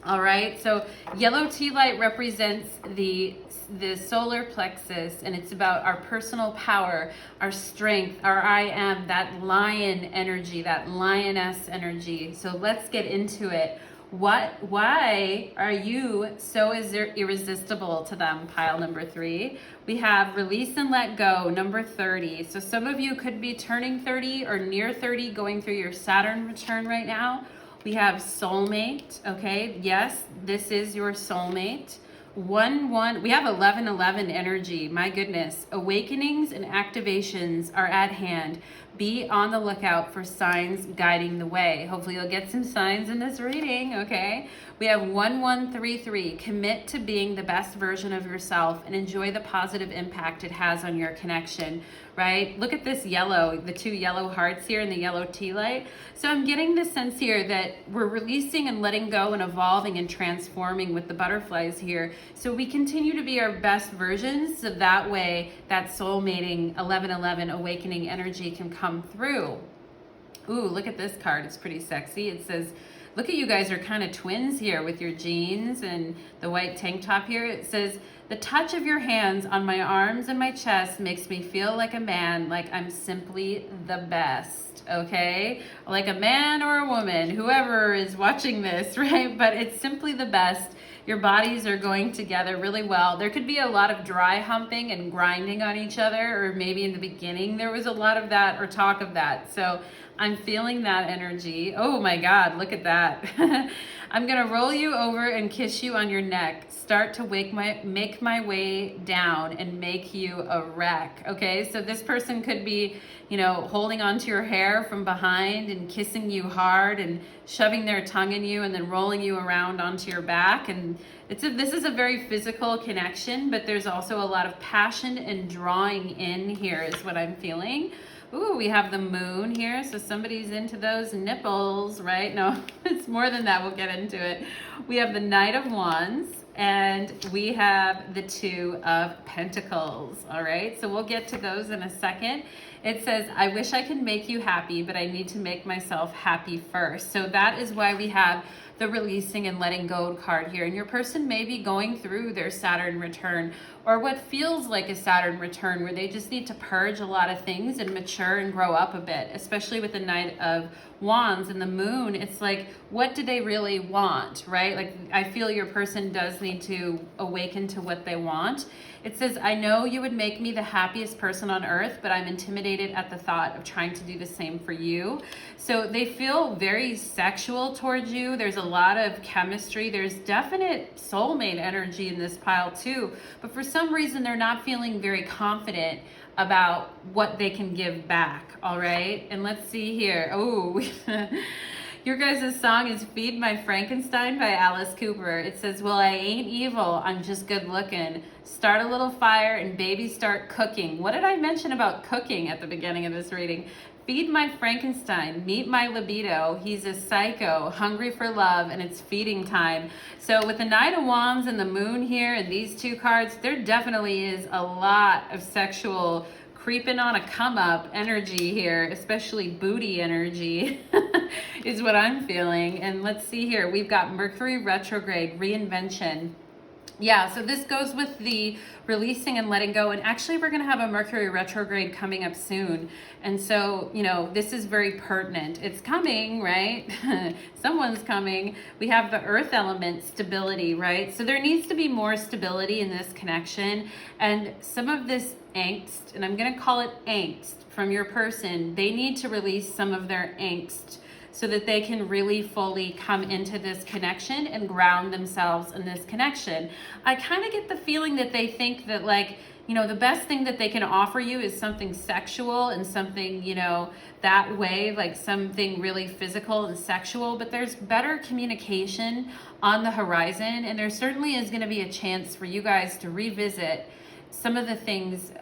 A: All right, so yellow tea light represents the solar plexus, and it's about our personal power, our strength, our I am, that lion energy, that lioness energy. So let's get into it. Why are you so irresistible to them, pile number 3? We have release and let go, number 30. So some of you could be turning 30 or near 30, going through your Saturn return right now. We have soulmate, okay? Yes, this is your soulmate. 1-1, we have 11-11 energy, my goodness. Awakenings and activations are at hand. be on the lookout for signs guiding the way. Hopefully you'll get some signs in this reading, okay? We have 1133, commit to being the best version of yourself and enjoy the positive impact it has on your connection, right? Look at this yellow, the two yellow hearts here and the yellow tea light. So I'm getting this sense here that we're releasing and letting go and evolving and transforming with the butterflies here. So we continue to be our best versions, so that way that soulmating 1111 awakening energy can come through. Ooh, look at this card. It's pretty sexy. It says, look at you guys are kind of twins here with your jeans and the white tank top here. It says, the touch of your hands on my arms and my chest makes me feel like a man, like I'm simply the best, okay? Like a man or a woman, whoever is watching this, right? But it's simply the best. Your bodies are going together really well. There could be a lot of dry humping and grinding on each other, or maybe in the beginning there was a lot of that or talk of that. So I'm feeling that energy. Oh my God, look at that. I'm gonna roll you over and kiss you on your neck. Start to make my way down and make you a wreck, okay? So this person could be, you know, holding onto your hair from behind and kissing you hard and shoving their tongue in you and then rolling you around onto your back. And this is a very physical connection, but there's also a lot of passion and drawing in here is what I'm feeling. Ooh, we have the moon here, so somebody's into those nipples, right? No, it's more than that. We'll get into it. We have the Knight of Wands, and we have the Two of Pentacles, all right? So we'll get to those in a second. It says, I wish I could make you happy, but I need to make myself happy first. So that is why we have the releasing and letting go card here. And your person may be going through their Saturn return, or what feels like a Saturn return, where they just need to purge a lot of things and mature and grow up a bit, especially with the Knight of Wands and the moon. It's like, what do they really want, right? Like, I feel your person does need to awaken to what they want. It says, I know you would make me the happiest person on earth, but I'm intimidated at the thought of trying to do the same for you. So they feel very sexual towards you. There's a lot of chemistry. There's definite soulmate energy in this pile too. But for some reason, they're not feeling very confident about what they can give back, all right? And let's see here. Oh, your guys' song is Feed My Frankenstein by Alice Cooper. It says, well, I ain't evil, I'm just good looking. Start a little fire and baby start cooking. What did I mention about cooking at the beginning of this reading? Feed my Frankenstein, meet my libido. He's a psycho, hungry for love, and it's feeding time. So with the Knight of Wands and the moon here and these two cards, there definitely is a lot of sexual creeping on a come up energy here, especially booty energy is what I'm feeling. And let's see here, we've got Mercury retrograde, reinvention. Yeah, so this goes with the releasing and letting go. And actually, we're going to have a Mercury retrograde coming up soon. And so, you know, this is very pertinent. It's coming, right? Someone's coming. We have the earth element, stability, right? So there needs to be more stability in this connection. And some of this angst, and I'm going to call it angst from your person, they need to release some of their angst so that they can really fully come into this connection and ground themselves in this connection. I kind of get the feeling that they think that, like, you know, the best thing that they can offer you is something sexual and something, you know, that way, like something really physical and sexual, but there's better communication on the horizon. And there certainly is going to be a chance for you guys to revisit some of the things,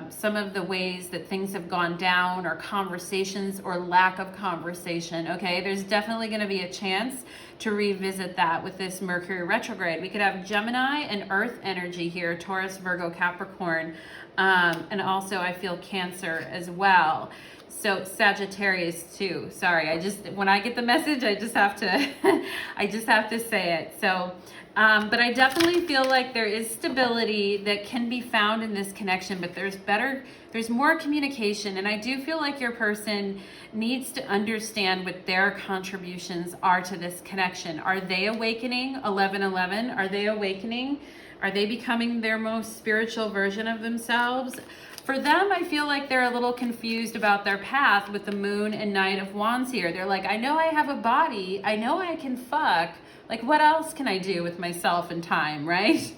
A: some of the ways that things have gone down, or conversations or lack of conversation, okay? There's definitely going to be a chance to revisit that with this Mercury retrograde. We could have Gemini and Earth energy here, Taurus, Virgo, Capricorn, and also I feel Cancer as well. So Sagittarius too. Sorry, when I get the message, I just have to, I just have to say it. So, but I definitely feel like there is stability that can be found in this connection, but there's more communication. And I do feel like your person needs to understand what their contributions are to this connection. Are they awakening? 1111, are they awakening? Are they becoming their most spiritual version of themselves? For them, I feel like they're a little confused about their path with the moon and Knight of Wands here. They're like, I know I have a body. I know I can fuck. Like, what else can I do with myself and time, right?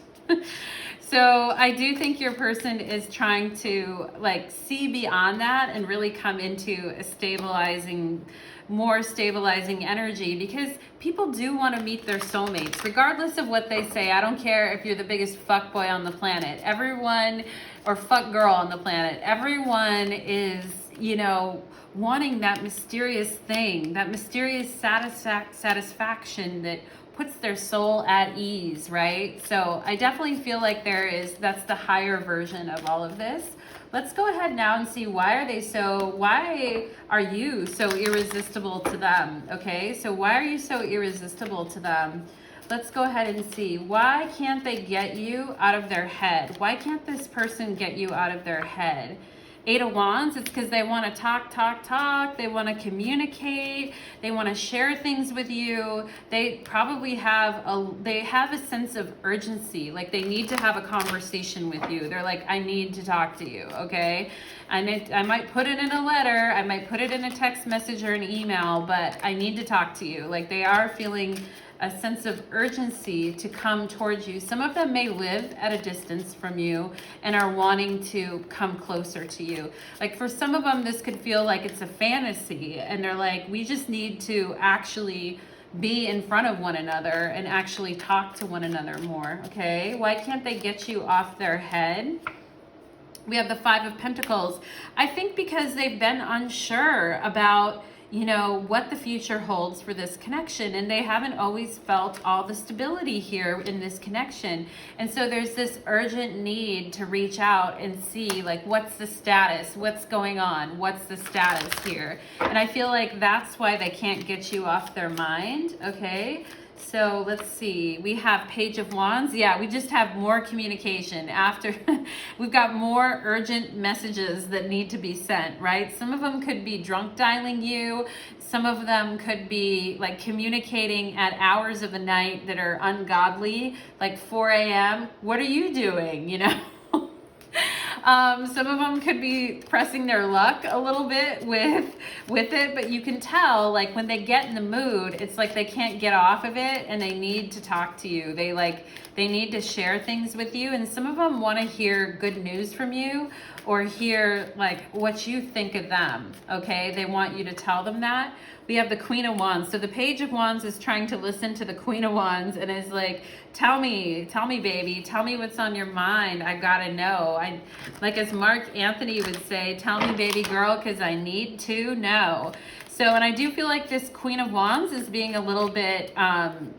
A: So So I do think your person is trying to like see beyond that and really come into a more stabilizing energy, because people do want to meet their soulmates regardless of what they say. I don't care if you're the biggest fuck boy on the planet, everyone, or fuck girl on the planet, everyone is, you know, wanting that mysterious thing, that mysterious satisfaction that puts their soul at ease, right? So I definitely feel like that's the higher version of all of this. Let's go ahead now and see, why are you so irresistible to them? Okay, so why are you so irresistible to them? Let's go ahead and see, why can't they get you out of their head? Why can't this person get you out of their head? Eight of Wands, it's because they want to talk. They want to communicate. They want to share things with you. They probably have a sense of urgency. Like they need to have a conversation with you. They're like, I need to talk to you, okay? And I might put it in a letter. I might put it in a text message or an email, but I need to talk to you. Like they are feeling a sense of urgency to come towards you. Some of them may live at a distance from you and are wanting to come closer to you. Like for some of them, this could feel like it's a fantasy, and they're like, we just need to actually be in front of one another and actually talk to one another more, okay? Why can't they get you off their head? We have the Five of Pentacles. I think because they've been unsure about, you know, what the future holds for this connection, and they haven't always felt all the stability here in this connection. And so there's this urgent need to reach out and see, like, what's the status, what's going on, what's the status here. And I feel like that's why they can't get you off their mind, okay? So let's see, we have Page of Wands. Yeah, we just have more communication after. We've got more urgent messages that need to be sent, right? Some of them could be drunk dialing you. Some of them could be like communicating at hours of the night that are ungodly, like 4 a.m. What are you doing, you know? Some of them could be pressing their luck a little bit with it, but you can tell, like, when they get in the mood, it's like they can't get off of it and they need to talk to you. They need to share things with you, and some of them want to hear good news from you or hear like what you think of them, okay? They want you to tell them that. We have the Queen of Wands. So the Page of Wands is trying to listen to the Queen of Wands and is like, tell me, baby, tell me what's on your mind. I gotta know. Like as Mark Anthony would say, tell me, baby girl, because I need to know. So, and I do feel like this Queen of Wands is being a little bit,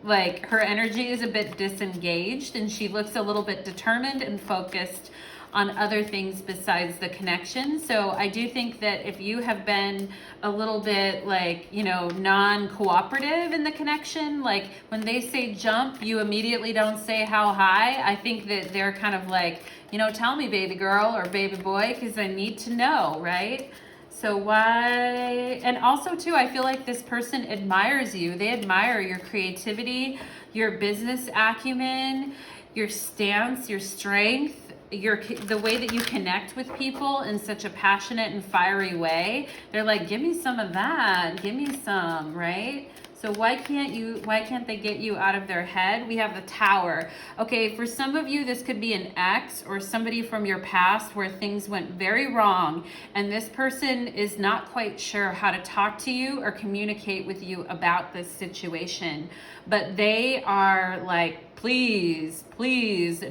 A: like her energy is a bit disengaged, and she looks a little bit determined and focused on other things besides the connection. So I do think that if you have been a little bit like, you know, non-cooperative in the connection, like when they say jump, you immediately don't say how high. I think that they're kind of like, you know, tell me, baby girl or baby boy, because I need to know, right? So why, and also too, I feel like this person admires you. They admire your creativity, your business acumen, your stance, your strength, the way that you connect with people in such a passionate and fiery way. They're like, give me some of that, give me some, right? So why can't they get you out of their head? We have the Tower. Okay, for some of you, this could be an ex or somebody from your past where things went very wrong, and this person is not quite sure how to talk to you or communicate with you about this situation. But they are like, please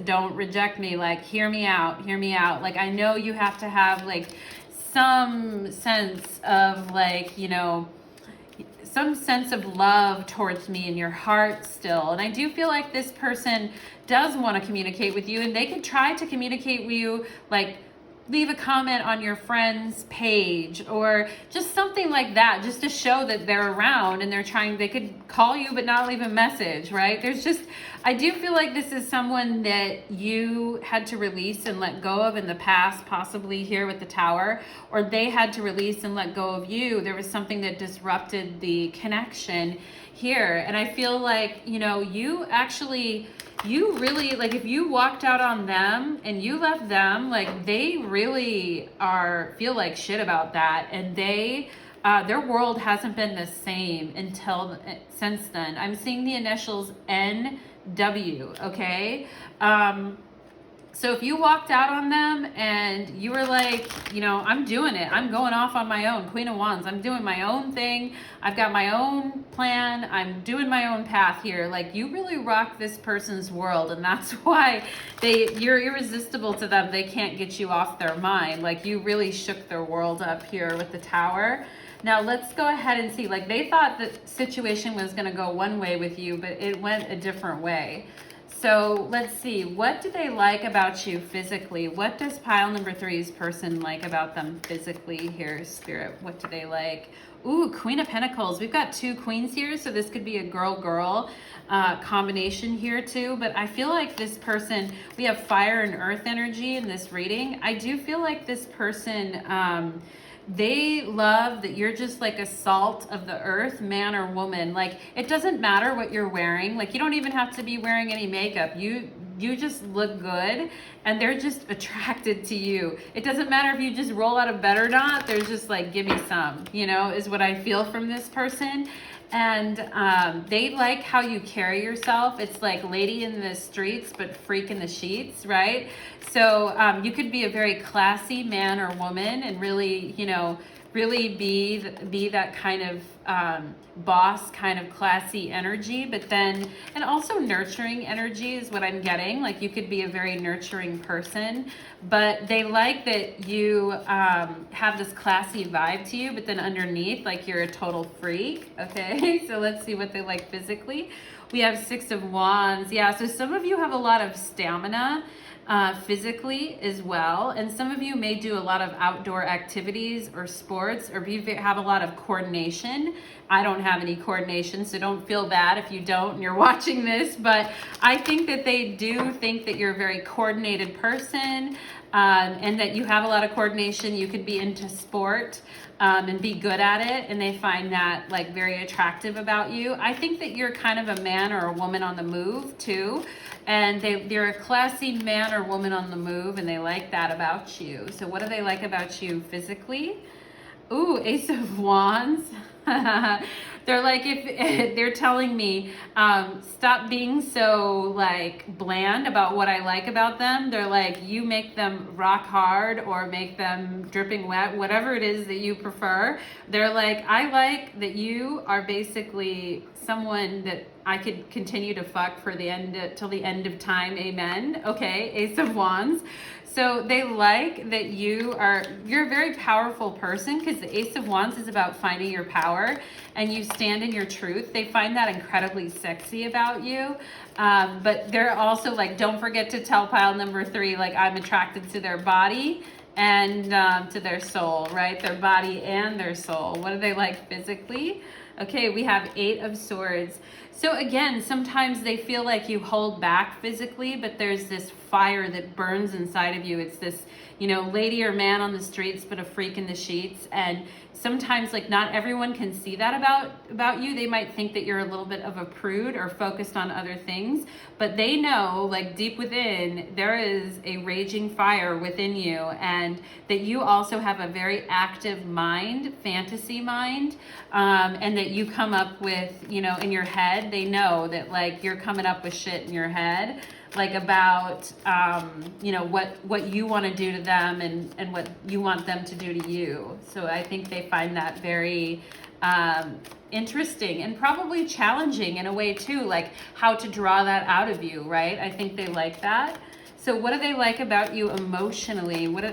A: don't reject me. Like, hear me out. Like, I know you have to have like some sense of like, you know, some sense of love towards me in your heart still. And I do feel like this person does want to communicate with you, and they could try to communicate with you, like leave a comment on your friend's page or just something like that, just to show that they're around and they could call you but not leave a message, right? I do feel like this is someone that you had to release and let go of in the past, possibly here with the Tower, or they had to release and let go of you. There was something that disrupted the connection here. And I feel like, you know, you really, like, if you walked out on them and you left them, like, they really feel like shit about that, and their world hasn't been the same since then. I'm seeing the initials NW, okay? So if you walked out on them and you were like, you know, I'm doing it, I'm going off on my own, Queen of Wands, I'm doing my own thing, I've got my own plan, I'm doing my own path here, like you really rock this person's world, and that's why you're irresistible to them. They can't get you off their mind. Like you really shook their world up here with the Tower. Now let's go ahead and see, like they thought the situation was going to go one way with you, but it went a different way. So let's see, what do they like about you physically? What does pile number 3's person like about them physically here, Spirit? What do they like? Ooh, Queen of Pentacles. We've got 2 queens here, so this could be a girl-girl combination here too. But I feel like this person, we have fire and earth energy in this reading. I do feel like this person, they love that you're just like a salt of the earth, man or woman. Like it doesn't matter what you're wearing. Like you don't even have to be wearing any makeup. You just look good, and they're just attracted to you. It doesn't matter if you just roll out of bed or not. They're just like, give me some, you know, is what I feel from this person. And they like how you carry yourself. It's like lady in the streets, but freak in the sheets, right? So you could be a very classy man or woman and really, you know, really be that kind of boss, kind of classy energy, but then, and also nurturing energy is what I'm getting. Like you could be a very nurturing person, but they like that you have this classy vibe to you, but then underneath, like you're a total freak. Okay, so let's see what they like physically. We have 6 of Wands. Yeah, so some of you have a lot of stamina physically as well, and some of you may do a lot of outdoor activities or sports, or you have a lot of coordination. I don't have any coordination, so don't feel bad if you don't and you're watching this, but I think that they do think that you're a very coordinated person, and that you have a lot of coordination. You could be into sport and be good at it, and they find that like very attractive about you. I think that you're kind of a man or a woman on the move too, and they're a classy man or woman on the move, and they like that about you. So what do they like about you physically? Ooh, Ace of Wands. They're like, if they're telling me, stop being so like bland about what I like about them. They're like, you make them rock hard or make them dripping wet, whatever it is that you prefer. They're like, I like that you are basically someone that I could continue to fuck for the end, till the end of time. Amen. Okay, Ace of Wands. So they like that you're a very powerful person, because the Ace of Wands is about finding your power and you stand in your truth. They find that incredibly sexy about you. But they're also like, don't forget to tell pile number 3, like I'm attracted to their body and to their soul, right? Their body and their soul. What do they like physically? Okay, we have 8 of Swords. So again, sometimes they feel like you hold back physically, but there's this fire that burns inside of you. It's this, you know, lady or man on the streets, but a freak in the sheets. And sometimes like not everyone can see that about you. They might think that you're a little bit of a prude or focused on other things, but they know like deep within there is a raging fire within you, and that you also have a very active mind, fantasy mind, and that you come up with, you know, in your head, they know that like you're coming up with shit in your head, like about, you know, what you want to do to them and what you want them to do to you. So I think they find that very interesting and probably challenging in a way too, like how to draw that out of you, right? I think they like that. So what do they like about you emotionally? What do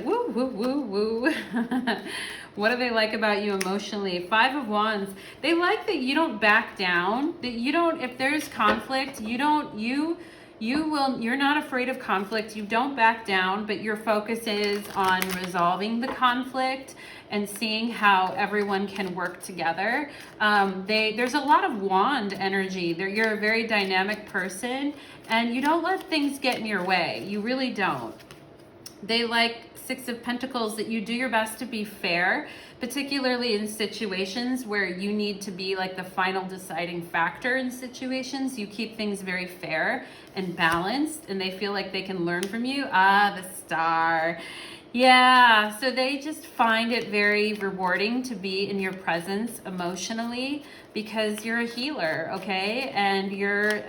A: they like about you emotionally? 5 of Wands. They like that you don't back down, that you don't, if there's conflict, you're not afraid of conflict. You don't back down, but your focus is on resolving the conflict and seeing how everyone can work together. There's a lot of wand energy. You're a very dynamic person, and you don't let things get in your way. You really don't. They like 6 of Pentacles, that you do your best to be fair, particularly in situations where you need to be like the final deciding factor in situations. You keep things very fair and balanced, and they feel like they can learn from you. Ah, the Star. Yeah, so they just find it very rewarding to be in your presence emotionally, because you're a healer, okay? And you're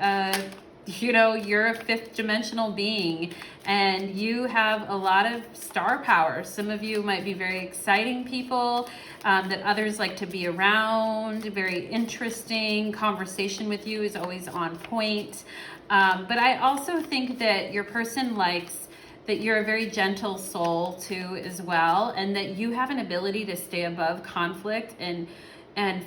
A: you know, you're a fifth dimensional being and you have a lot of star power. Some of you might be very exciting people that others like to be around, very interesting. Conversation with you is always on point. But I also think that your person likes that you're a very gentle soul too as well, and that you have an ability to stay above conflict and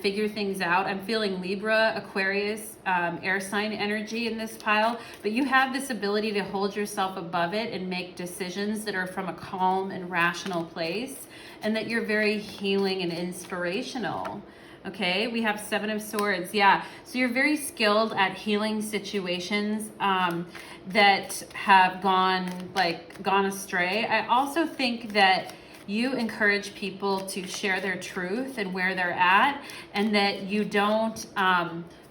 A: figure things out. I'm feeling Libra, Aquarius, air sign energy in this pile, but you have this ability to hold yourself above it and make decisions that are from a calm and rational place, and that you're very healing and inspirational. Okay, we have Seven of Swords. Yeah, so you're very skilled at healing situations that have gone astray. I also think that you encourage people to share their truth and where they're at, and that you don't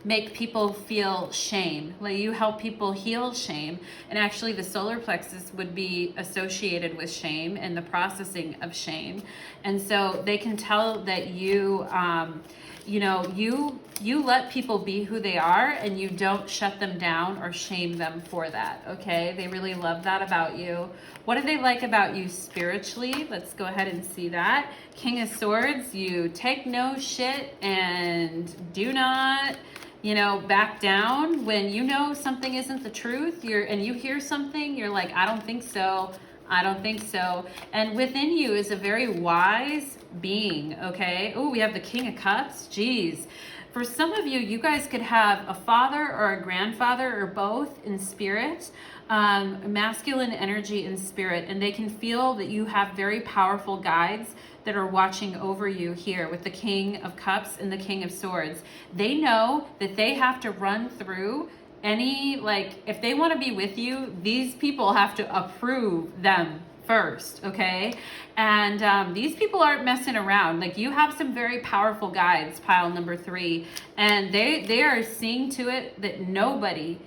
A: make people feel shame. Like, you help people heal shame. And actually the solar plexus would be associated with shame and the processing of shame. And so they can tell that you, you know, you let people be who they are, and you don't shut them down or shame them for that. Okay, they really love that about you. What do they like about you spiritually? Let's go ahead and see that. King of Swords, you take no shit and do not, you know, back down when you know something isn't the truth. And you hear something, you're like, I don't think so. I don't think so. And within you is a very wise being, okay? Oh, we have the King of Cups. Geez. For some of you, you guys could have a father or a grandfather or both in spirit, masculine energy in spirit, and they can feel that you have very powerful guides that are watching over you here with the King of Cups and the King of Swords. They know that they have to run through any, like, if they want to be with you, these people have to approve them first, okay? And these people aren't messing around. Like, you have some very powerful guides, pile number 3, and they are seeing to it that nobody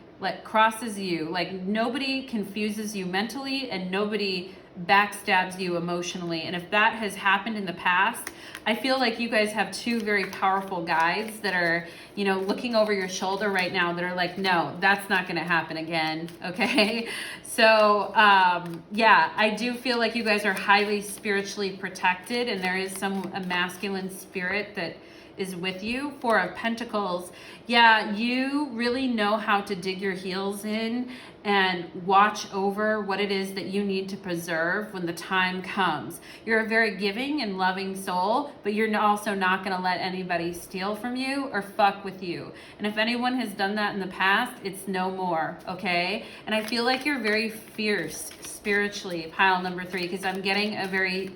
A: crosses you, like nobody confuses you mentally, and nobody backstabs you emotionally. And if that has happened in the past, I feel like you guys have two very powerful guides that are, you know, looking over your shoulder right now that are like, no, that's not going to happen again. Okay. So, yeah, I do feel like you guys are highly spiritually protected, and there is a masculine spirit that is with you. Four of Pentacles. Yeah, you really know how to dig your heels in and watch over what it is that you need to preserve when the time comes. You're a very giving and loving soul, but you're also not going to let anybody steal from you or fuck with you. And if anyone has done that in the past, it's no more, okay? And I feel like you're very fierce spiritually, pile number 3, because I'm getting a very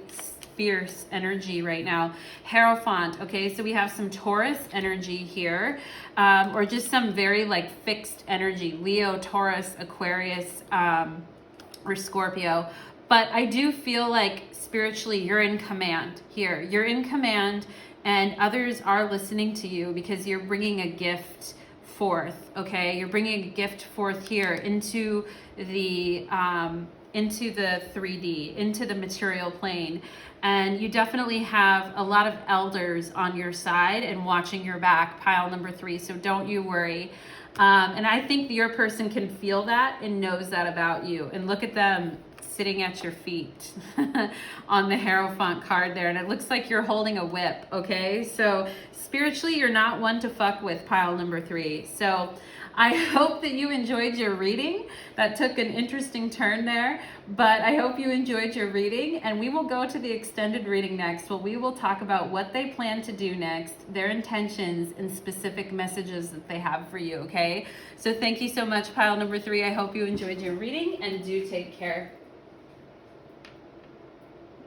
A: fierce energy right now. Hierophant. Okay, so we have some Taurus energy here, or just some very like fixed energy. Leo, Taurus, Aquarius, or Scorpio. But I do feel like spiritually you're in command here. You're in command, and others are listening to you because you're bringing a gift forth. Okay, you're bringing a gift forth here into the 3D, into the material plane. And you definitely have a lot of elders on your side and watching your back, pile number 3. So don't you worry. And I think your person can feel that and knows that about you. And look at them sitting at your feet on the Hierophant card there. And it looks like you're holding a whip, okay? So spiritually, you're not one to fuck with, pile number 3. So I hope that you enjoyed your reading. That took an interesting turn there, but I hope you enjoyed your reading, and we will go to the extended reading next. Well, we will talk about what they plan to do next, their intentions, and specific messages that they have for you, okay? So thank you so much, pile number 3. I hope you enjoyed your reading, and do take care.